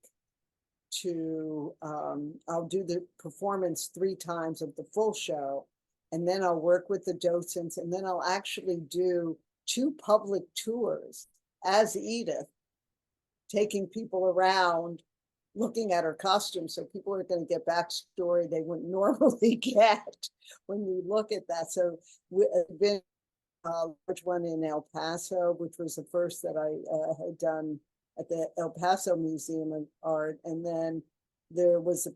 Speaker 2: to, I'll do the performance 3 times of the full show, and then I'll work with the docents, and then I'll actually do 2 public tours as Edith, taking people around, looking at her costumes, so people are going to get backstory they wouldn't normally get when you look at that. So we've been a large one in El Paso, which was the first that I had done at the El Paso Museum of Art. And then there was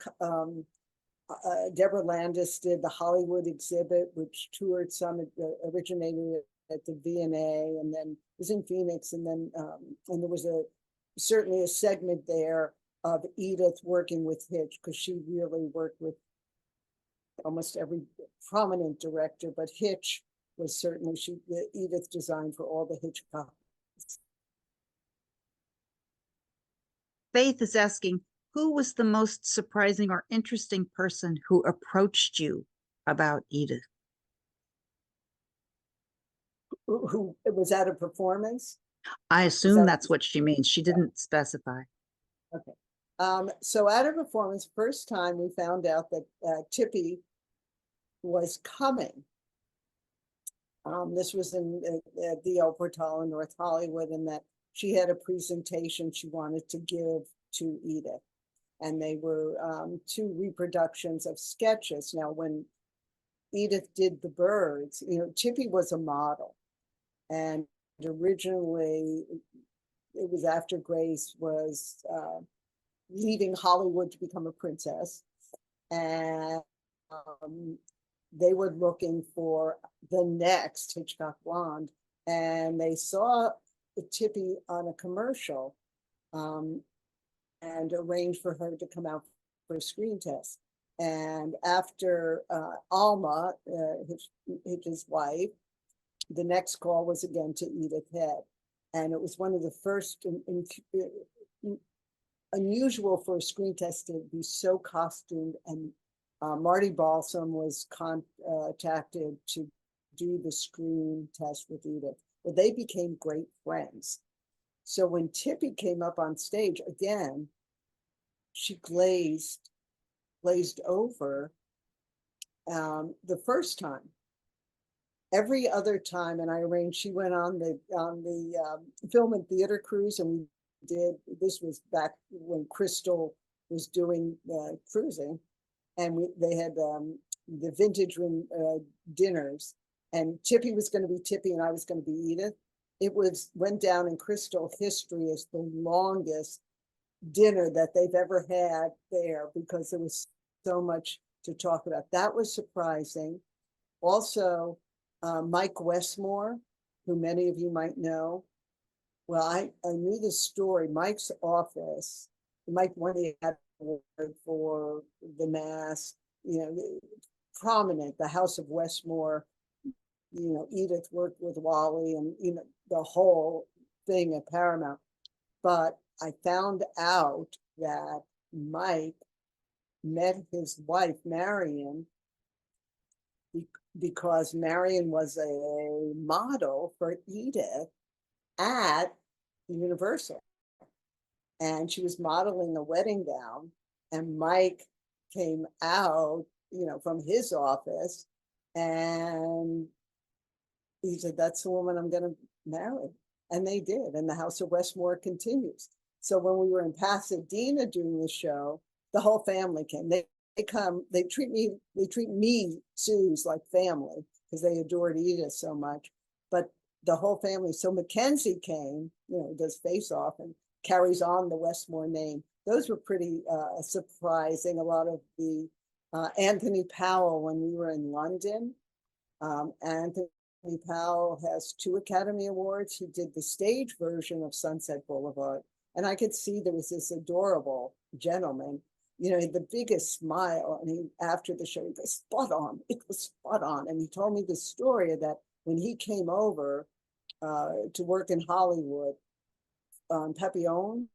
Speaker 2: Deborah Landis did the Hollywood exhibit, which toured some, originated at the V&A, and then was in Phoenix. And then and there was certainly a segment there of Edith working with Hitch, because she really worked with almost every prominent director, but Hitch was certainly, Edith designed for all the Hitchcock.
Speaker 7: Faith is asking, who was the most surprising or interesting person who approached you about Edith?
Speaker 2: who was at a performance.
Speaker 7: I
Speaker 2: Is
Speaker 7: assume
Speaker 2: that-
Speaker 7: that's what she means. She didn't specify.
Speaker 2: Okay. So at a performance, first time we found out that Tippy was coming. This was in at the El Portal in North Hollywood, and that she had a presentation she wanted to give to Edith. And they were two reproductions of sketches. Now, when Edith did the birds, you know, Tippy was a model. And originally, it was after Grace was leaving Hollywood to become a princess. And they were looking for the next Hitchcock blonde. And they saw Tippy on a commercial and arranged for her to come out for a screen test. And after Alma, his wife, the next call was again to Edith Head. And it was one of the first unusual for a screen test to be so costumed. And Marty Balsam was contacted to do the screen test with Edith. But they became great friends. So when Tippy came up on stage again, she glazed over the first time. Every other time, and I arranged, she went on the film and theater cruise, and we did, this was back when Crystal was doing cruising, and they had the vintage room dinners, and Tippy was going to be Tippy and I was going to be Edith. It went down in Crystal history as the longest dinner that they've ever had there, because there was so much to talk about. That was surprising. Also, Mike Westmore, who many of you might know. Well, I knew the story. Mike's office, Mike won the award for the mass, you know, prominent, the House of Westmore. You know, Edith worked with Wally and, you know, the whole thing at Paramount. But I found out that Mike met his wife, Marion, because Marion was a model for Edith at Universal. And she was modeling a wedding gown, and Mike came out, you know, from his office, and he said, "That's the woman I'm going to marry." And they did. And the House of Westmore continues. So when we were in Pasadena doing the show, the whole family came. They come, they treat me, Suze, like family, because they adored Edith so much. But the whole family, so Mackenzie came, you know, does Face Off and carries on the Westmore name. Those were pretty surprising. A lot of the Anthony Powell, when we were in London, Anthony Powell has 2 Academy Awards. He did the stage version of Sunset Boulevard. And I could see there was this adorable gentleman, you know, the biggest smile. And he, after the show, he goes, "Spot on, it was spot on." And he told me the story of that when he came over to work in Hollywood on Papillon,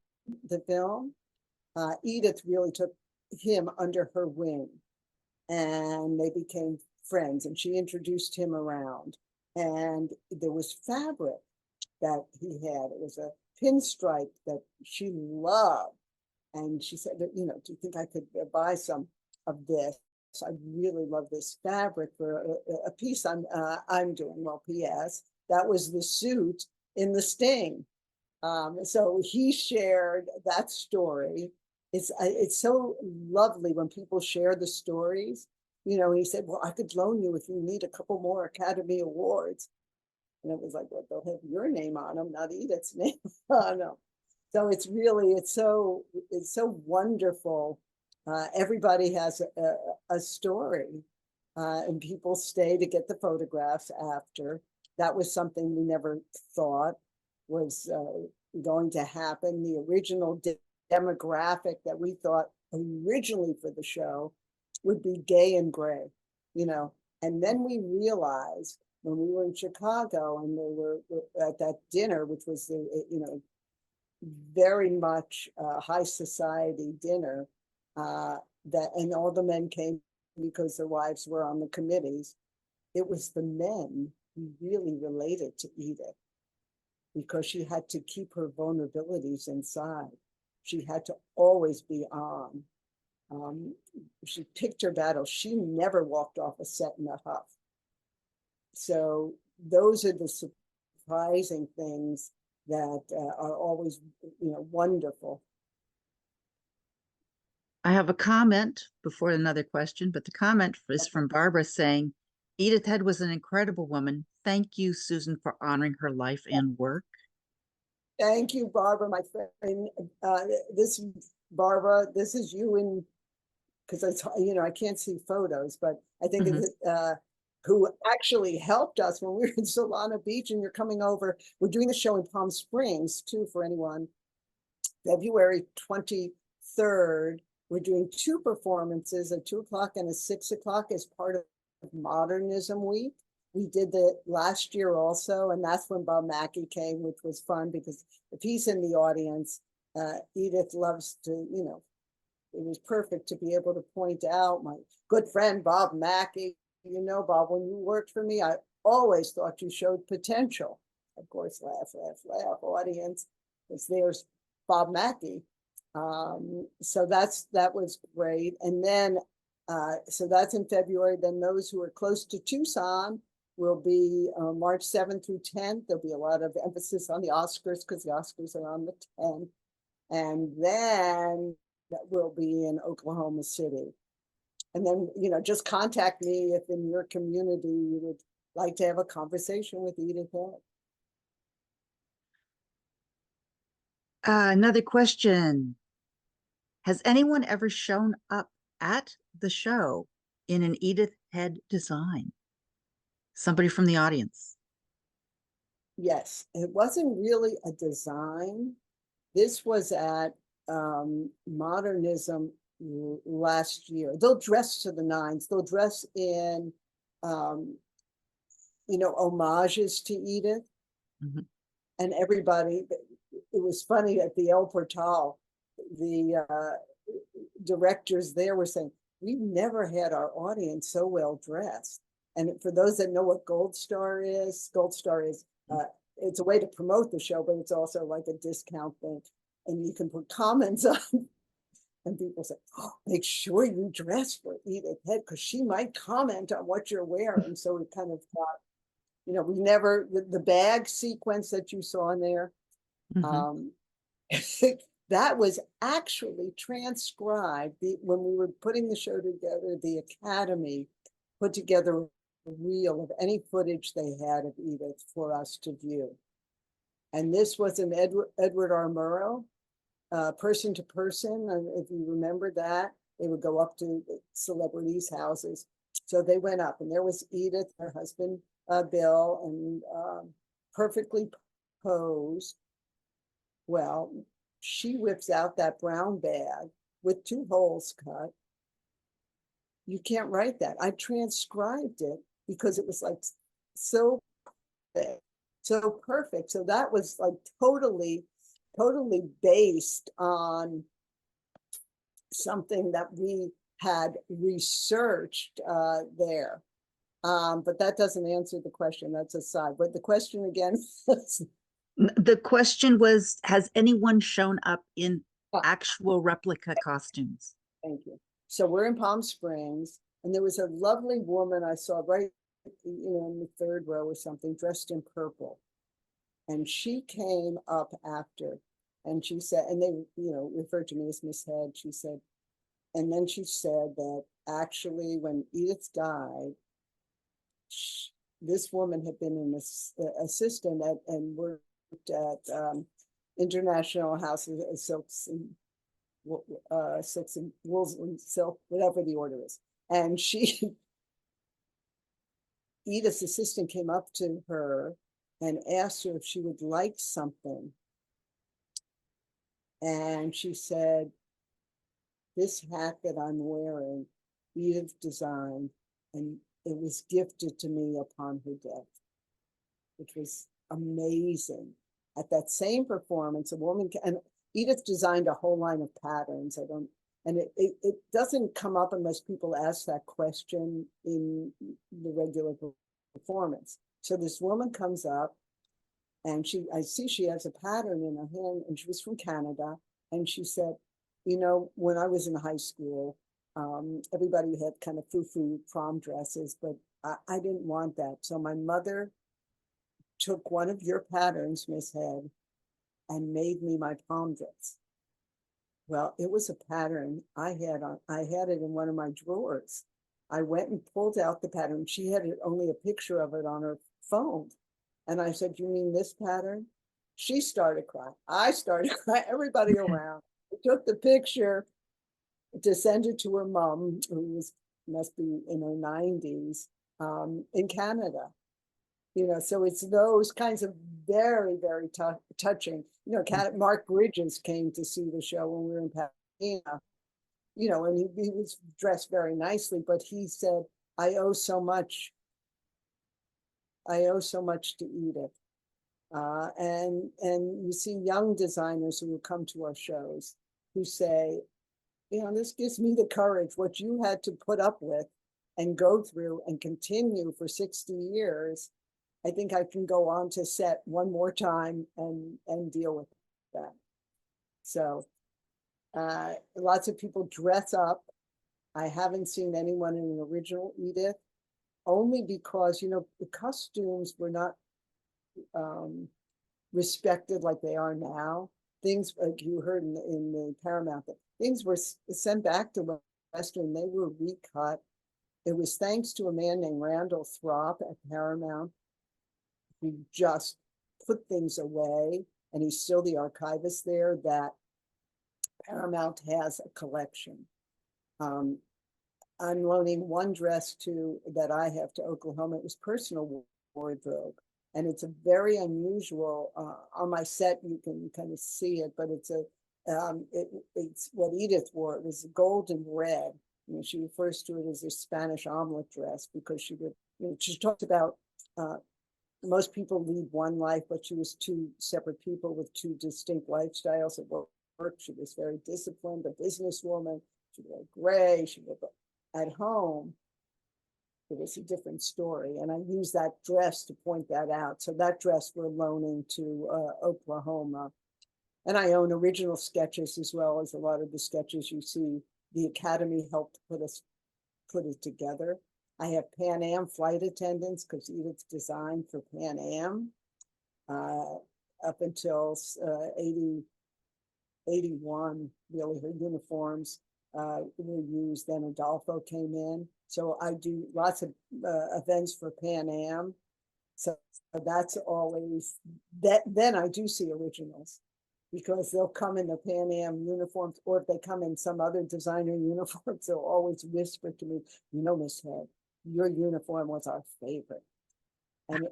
Speaker 2: the film, Edith really took him under her wing and they became friends, and she introduced him around. And there was fabric that he had. It was a pinstripe that she loved. And she said, "You know, do you think I could buy some of this? I really love this fabric for a piece I'm doing." Well, P.S. that was the suit in The Sting. So he shared that story. It's so lovely when people share the stories. You know, he said, "Well, I could loan you if you need a couple more Academy Awards." And it was like, "Well, they'll have your name on them, not Edith's name on them." So it's so wonderful. Everybody has a story, and people stay to get the photographs after. That was something we never thought was going to happen. The original demographic that we thought originally for the show would be gay and gray, you know. And then we realized when we were in Chicago and they were at that dinner, which was the, you know, very much high society dinner, that, and all the men came because their wives were on the committees. It was the men really related to Edith because she had to keep her vulnerabilities inside. She had to always be on. She picked her battles. She never walked off a set in a huff. So those are the surprising things that are always, wonderful.
Speaker 7: I have a comment before another question, but the comment is from Barbara saying, Edith Head was an incredible woman. Thank you, Susan, for honoring her life and work.
Speaker 2: Thank you, Barbara, my friend. Barbara, this is you in, because I can't see photos, but I think it's who actually helped us when we were in Solana Beach, and you're coming over. We're doing the show in Palm Springs too, for anyone. February 23rd, we're doing 2 performances, a 2 o'clock and a 6 o'clock as part of Modernism Week. We did that last year also, and that's when Bob Mackie came, which was fun because if he's in the audience, Edith loves to, it was perfect to be able to point out my good friend, Bob Mackie. Bob, when you worked for me, I always thought you showed potential. Of course, laugh, laugh, laugh, audience, because there's Bob Mackie. So that was great. And then, so that's in February. Then those who are close to Tucson will be March 7th through 10th. There'll be a lot of emphasis on the Oscars because the Oscars are on the 10th. And then that will be in Oklahoma City. And then, just contact me if in your community you would like to have a conversation with Edith Head.
Speaker 7: Another question. Has anyone ever shown up at the show in an Edith Head design? Somebody from the audience.
Speaker 2: Yes, it wasn't really a design. This was at Modernism last year. They'll dress to the nines. They'll dress in, homages to Edith. And everybody, it was funny at the El Portal, the directors there were saying, we've never had our audience so well dressed. And for those that know what Gold Star is, it's a way to promote the show, but it's also like a discount thing. And you can put comments on, and people say, oh, make sure you dress for Edith Head because she might comment on what you're wearing. So we kind of thought, we never, the bag sequence that you saw in there, that was actually transcribed. When we were putting the show together, the Academy put together a reel of any footage they had of Edith for us to view. And this was an Edward R. Murrow, person to person. If you remember that, they would go up to celebrities' houses. So they went up, and there was Edith, her husband, Bill, and perfectly posed. Well, she whips out that brown bag with 2 holes cut. You can't write that. I transcribed it because it was like so perfect. So that was like totally based on something that we had researched there. But that doesn't answer the question. That's a side. But the question again was,
Speaker 7: the question was, has anyone shown up in actual replica costumes?
Speaker 2: Thank you. So we're in Palm Springs, and there was a lovely woman I saw right, in the 3rd row or something, dressed in purple. And she came up after, and she said, and they, referred to me as Miss Head. She said, and then she said that actually when Edith died, this woman had been an assistant and worked at International House of Silks and Wools and Silk, whatever the order is. And Edith's assistant came up to her and asked her if she would like something. And she said, this hat that I'm wearing, Edith designed, and it was gifted to me upon her death, which was amazing. At that same performance, a woman, and Edith designed a whole line of patterns. And it doesn't come up unless people ask that question in the regular performance. So this woman comes up and I see she has a pattern in her hand, and she was from Canada. And she said, you know, when I was in high school, everybody had kind of foo-foo prom dresses, but I didn't want that. So my mother took one of your patterns, Miss Head, and made me my prom dress. Well, it was a pattern I had it in one of my drawers. I went and pulled out the pattern. She had only a picture of it on her phone. And I said, you mean this pattern? She started crying. I started crying, everybody around. I took the picture to send it to her mom, who must be in her 90s, in Canada. You know, so it's those kinds of very, very touching. You know, Mark Bridges came to see the show when we were in Pasadena, you know, and he was dressed very nicely, but he said, I owe so much to Edith. And you see young designers who will come to our shows who say, you know, this gives me the courage, what you had to put up with and go through and continue for 60 years. I think I can go on to set one more time and deal with that. So lots of people dress up. I haven't seen anyone in an original Edith, only because, you know, the costumes were not respected like they are now. Things like you heard in the Paramount, things were sent back to Western. They were recut. It was thanks to a man named Randall Throp at Paramount. He just put things away, and he's still the archivist there, that Paramount has a collection. I'm loaning one dress that I have to Oklahoma. It was personal wardrobe. And it's a very unusual, on my set, you can kind of see it, but it's it's what Edith wore. It was gold and red. You know, she refers to it as a Spanish omelet dress because she would, you know, she talked about most people lead one life, but she was two separate people with two distinct lifestyles at work. She was very disciplined, a businesswoman. She wore gray. She wore at home. It was a different story. And I use that dress to point that out. So that dress we're loaning to Oklahoma. And I own original sketches as well as a lot of the sketches you see. The Academy helped put it together. I have Pan Am flight attendants because Edith designed for Pan Am up until 81, really, her uniforms were used. Then Adolfo came in. So I do lots of events for Pan Am. So that's always, then I do see originals because they'll come in the Pan Am uniforms, or if they come in some other designer uniforms, they'll always whisper to me, you know, Miss Head, your uniform was our favorite. And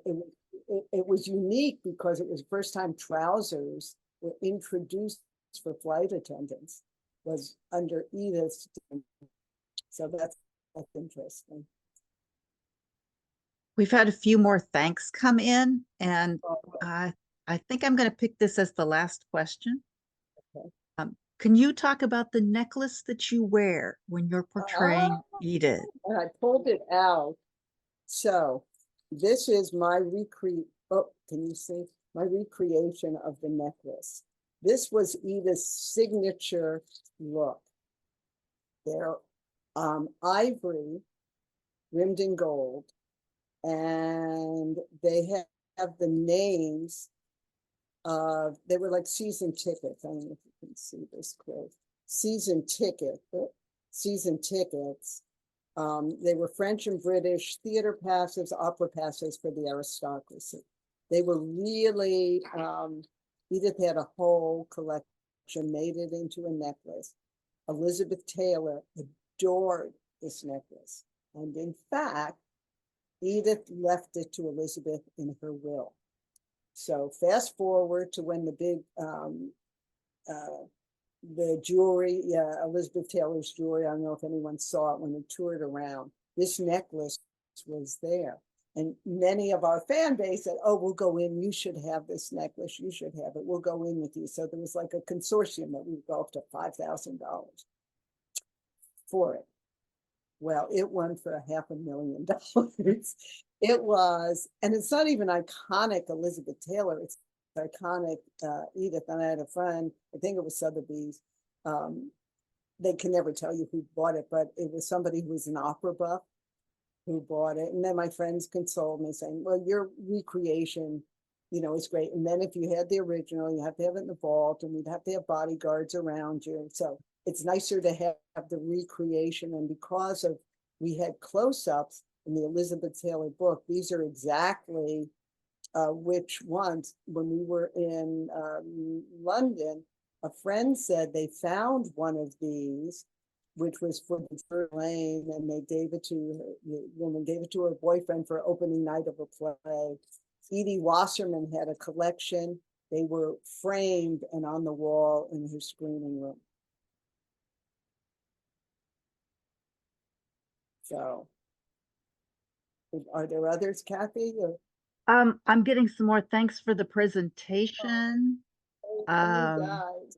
Speaker 2: it was unique because it was the first time trousers were introduced for flight attendants, was under Edith's. So that's interesting.
Speaker 7: We've had a few more thanks come in, and I think I'm going to pick this as the last question.
Speaker 2: Okay.
Speaker 7: Can you talk about the necklace that you wear when you're portraying Edith?
Speaker 2: And I pulled it out. So this is my can you see? My recreation of the necklace. This was Edith's signature look. They're ivory rimmed in gold, and they have the names of, they were like season tickets. I don't know if you can see this close. Season tickets. They were French and British theater passes, opera passes for the aristocracy. They were really, Edith had a whole collection, made it into a necklace. Elizabeth Taylor adored this necklace. And in fact, Edith left it to Elizabeth in her will. So fast forward to when the big, the jewelry, Elizabeth Taylor's jewelry, I don't know if anyone saw it when it toured around. This necklace was there. And many of our fan base said, oh, we'll go in, you should have this necklace, you should have it, we'll go in with you. So there was like a consortium that we go up to $5,000 for it. Well, it won for $500,000. It was, and it's not even iconic Elizabeth Taylor, it's iconic Edith. And I had a friend, I think it was Sotheby's. They can never tell you who bought it, but it was somebody who was an opera buff who bought it. And then my friends consoled me saying, well, your recreation, is great. And then if you had the original, you have to have it in the vault, and we'd have to have bodyguards around you. So it's nicer to have the recreation. And because of, we had close-ups in the Elizabeth Taylor book, these are exactly which ones. When we were in London, a friend said they found one of these, which was for the third lane, and they gave it to the woman, gave it to her boyfriend for opening night of a play. Edie Wasserman had a collection. They were framed and on the wall in her screening room. So, are there others, Kathy? Or?
Speaker 7: I'm getting some more thanks for the presentation.
Speaker 2: You guys.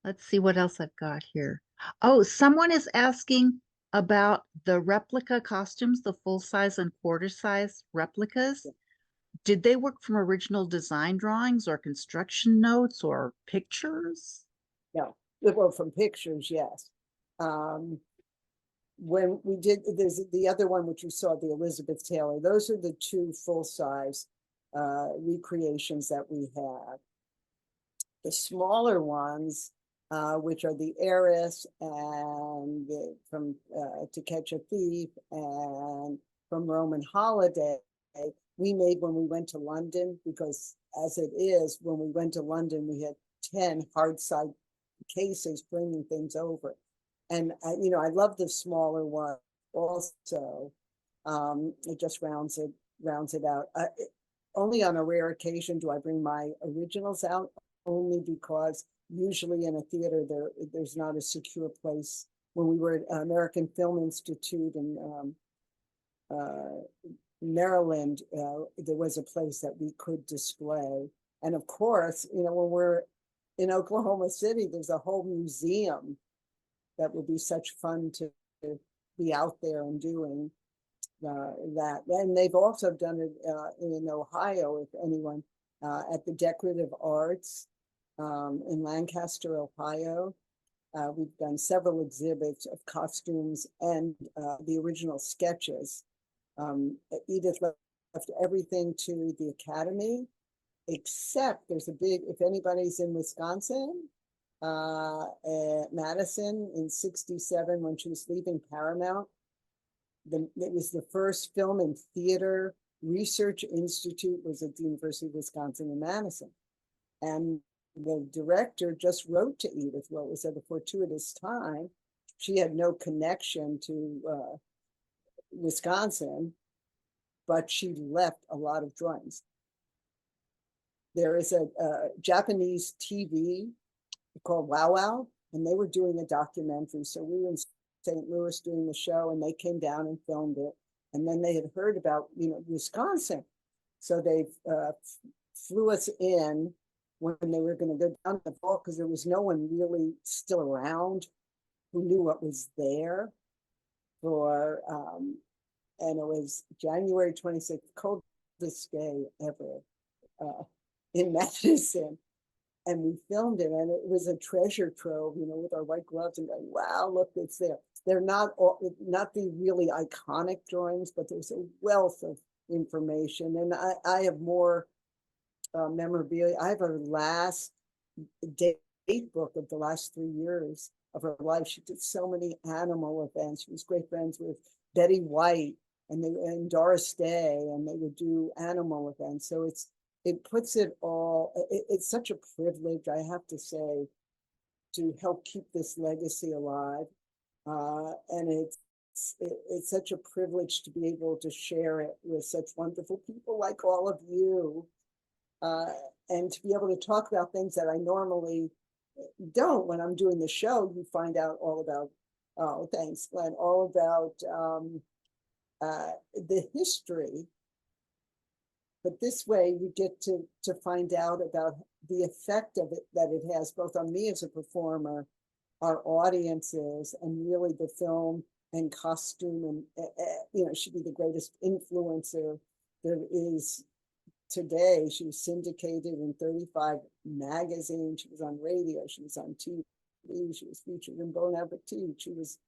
Speaker 7: Let's see what else I've got here. Oh, someone is asking about the replica costumes, the full size and quarter size replicas. Did they work from original design drawings or construction notes or pictures?
Speaker 2: No, well, from pictures, yes. When we did, there's the other one which you saw, the Elizabeth Taylor. Those are the two full-size recreations that we have. The smaller ones, which are the Heiress and from To Catch a Thief and from Roman Holiday, we made when we went to London, because as it is, when we went to London, we had 10 hard side cases bringing things over. And, I love the smaller one also. It just rounds it out. Only on a rare occasion do I bring my originals out, only because usually in a theater, there's not a secure place. When we were at American Film Institute in Maryland, there was a place that we could display. And of course, when we're in Oklahoma City, there's a whole museum that would be such fun to be out there and doing that. And they've also done it in Ohio, if anyone, at the Decorative Arts in Lancaster, Ohio. We've done several exhibits of costumes and the original sketches. Edith left everything to the Academy, except there's a big, if anybody's in Wisconsin, at Madison in '67, when she was leaving Paramount, it was the first Film and Theater Research Institute was at the University of Wisconsin in Madison. And the director just wrote to Edith, well, it was at a fortuitous time. She had no connection to Wisconsin, but she left a lot of drawings. There is a Japanese TV called Wow Wow, and they were doing a documentary. So we were in St. Louis doing the show, and they came down and filmed it. And then they had heard about, Wisconsin. So they flew us in when they were going to go down to the vault, because there was no one really still around who knew what was there. And it was January 26th, coldest day ever in Madison. And we filmed it, and it was a treasure trove, with our white gloves and going, wow, look, it's there. They're not the really iconic drawings, but there's a wealth of information. And I have more memorabilia. I have a last date book of the last 3 years of her life. She did so many animal events. She was great friends with Betty White and Doris Day, and they would do animal events. So it puts it all, it's such a privilege, I have to say, to help keep this legacy alive. And it's such a privilege to be able to share it with such wonderful people like all of you, and to be able to talk about things that I normally don't. When I'm doing the show, you find out all about, oh, thanks, Glenn, all about the history. But this way you get to find out about the effect of it that it has both on me as a performer, our audiences, and really the film and costume, and she'd be the greatest influencer there is today. She was syndicated in 35 magazines. She was on radio. She was on TV. She was featured in Bon Appetit. She was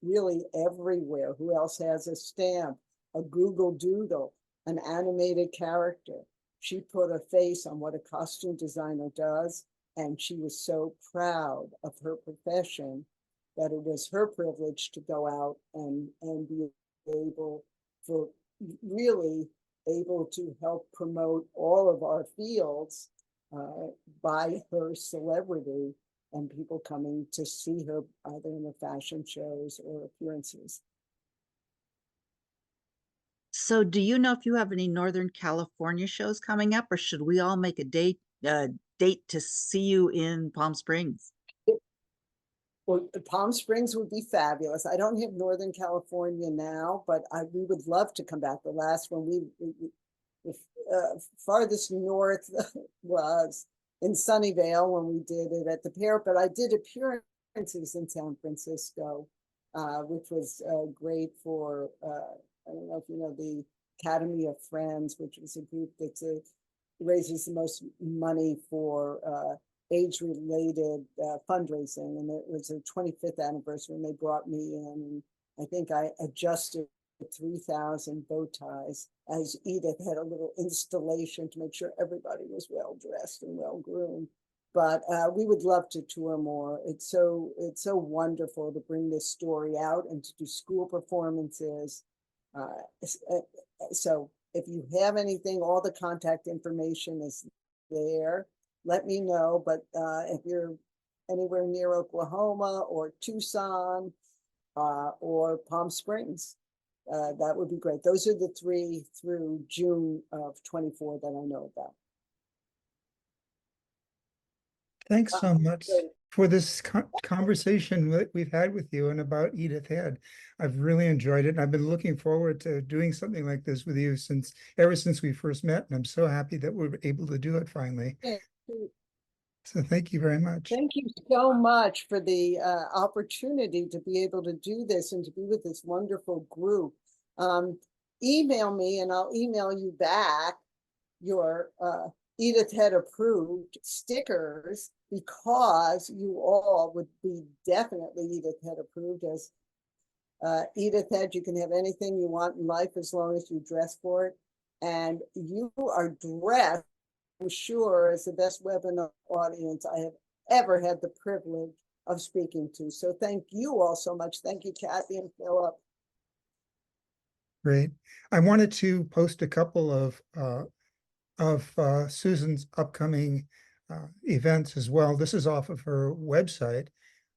Speaker 2: really everywhere. Who else has a stamp, a Google Doodle, an animated character? She put a face on what a costume designer does, and she was so proud of her profession that it was her privilege to go out and be able for really able to help promote all of our fields by her celebrity and people coming to see her either in the fashion shows or appearances.
Speaker 7: So do you know if you have any Northern California shows coming up, or should we all make a date to see you in Palm Springs?
Speaker 2: Well, Palm Springs would be fabulous. I don't have Northern California now, but we would love to come back. The last one the farthest north was in Sunnyvale when we did it at the Pier, but I did appearances in San Francisco, which was great for, I don't know if you know, the Academy of Friends, which is a group that raises the most money for age-related fundraising, and it was their 25th anniversary, and they brought me in, and I think I adjusted 3,000 bow ties as Edith had a little installation to make sure everybody was well dressed and well groomed. But we would love to tour more. It's so wonderful to bring this story out and to do school performances. So if you have anything, all the contact information is there. Let me know. But if you're anywhere near Oklahoma or Tucson or Palm Springs, that would be great. Those are the 3 through June of 24 that I know about.
Speaker 1: Thanks so much for this conversation that we've had with you and about Edith Head. I've really enjoyed it. And I've been looking forward to doing something like this with you ever since we first met. And I'm so happy that we're able to do it finally. So thank you very much.
Speaker 2: Thank you so much for the opportunity to be able to do this and to be with this wonderful group. Email me and I'll email you back your Edith Head approved stickers, because you all would be definitely Edith Head approved. As Edith Head, you can have anything you want in life as long as you dress for it. And you are dressed, I'm sure, as the best webinar audience I have ever had the privilege of speaking to. So thank you all so much. Thank you, Kathy and Philip.
Speaker 1: Great. I wanted to post a couple of Susan's upcoming events as well. This is off of her website,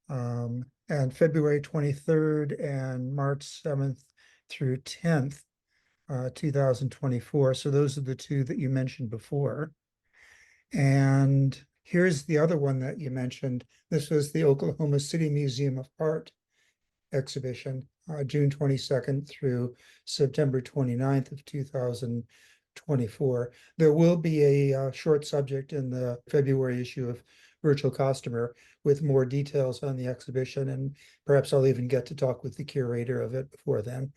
Speaker 1: and February 23rd and March 7th through 10th, 2024. So those are the 2 that you mentioned before. And here's the other one that you mentioned. This was the Oklahoma City Museum of Art exhibition, June 22nd through September 29th of 2024. There will be a short subject in the February issue of Virtual Costumer with more details on the exhibition, and perhaps I'll even get to talk with the curator of it before then.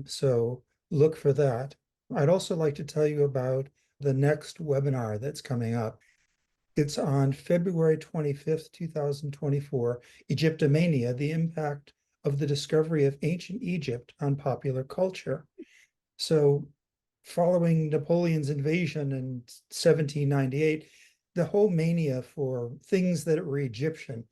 Speaker 1: So look for that. I'd also like to tell you about the next webinar that's coming up. It's on February 25th, 2024, Egyptomania, the impact of the discovery of ancient Egypt on popular culture. So following Napoleon's invasion in 1798, the whole mania for things that were Egyptian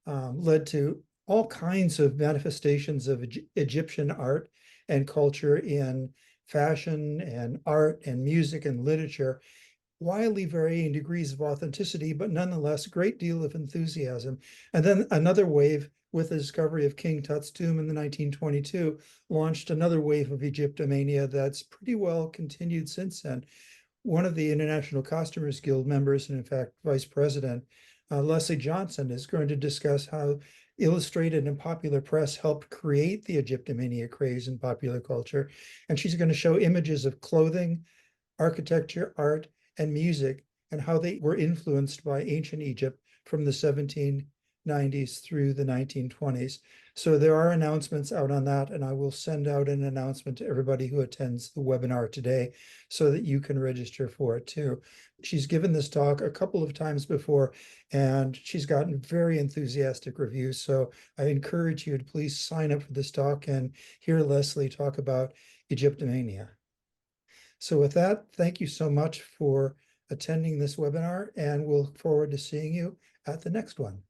Speaker 1: led to all kinds of manifestations of Egyptian art and culture in fashion and art and music and literature, widely varying degrees of authenticity, but nonetheless a great deal of enthusiasm. And then another wave with the discovery of King Tut's tomb in the 1922 launched another wave of Egyptomania that's pretty well continued since then. One of the International Costumers Guild members, and in fact, Vice President Leslie Johnson, is going to discuss how illustrated and popular press helped create the Egyptomania craze in popular culture. And she's going to show images of clothing, architecture, art, and music, and how they were influenced by ancient Egypt from the 1700s 90s through the 1920s. So there are announcements out on that, and I will send out an announcement to everybody who attends the webinar today so that you can register for it too. She's given this talk a couple of times before, and she's gotten very enthusiastic reviews. So I encourage you to please sign up for this talk and hear Leslie talk about Egyptomania. So with that, thank you so much for attending this webinar, and we'll look forward to seeing you at the next one.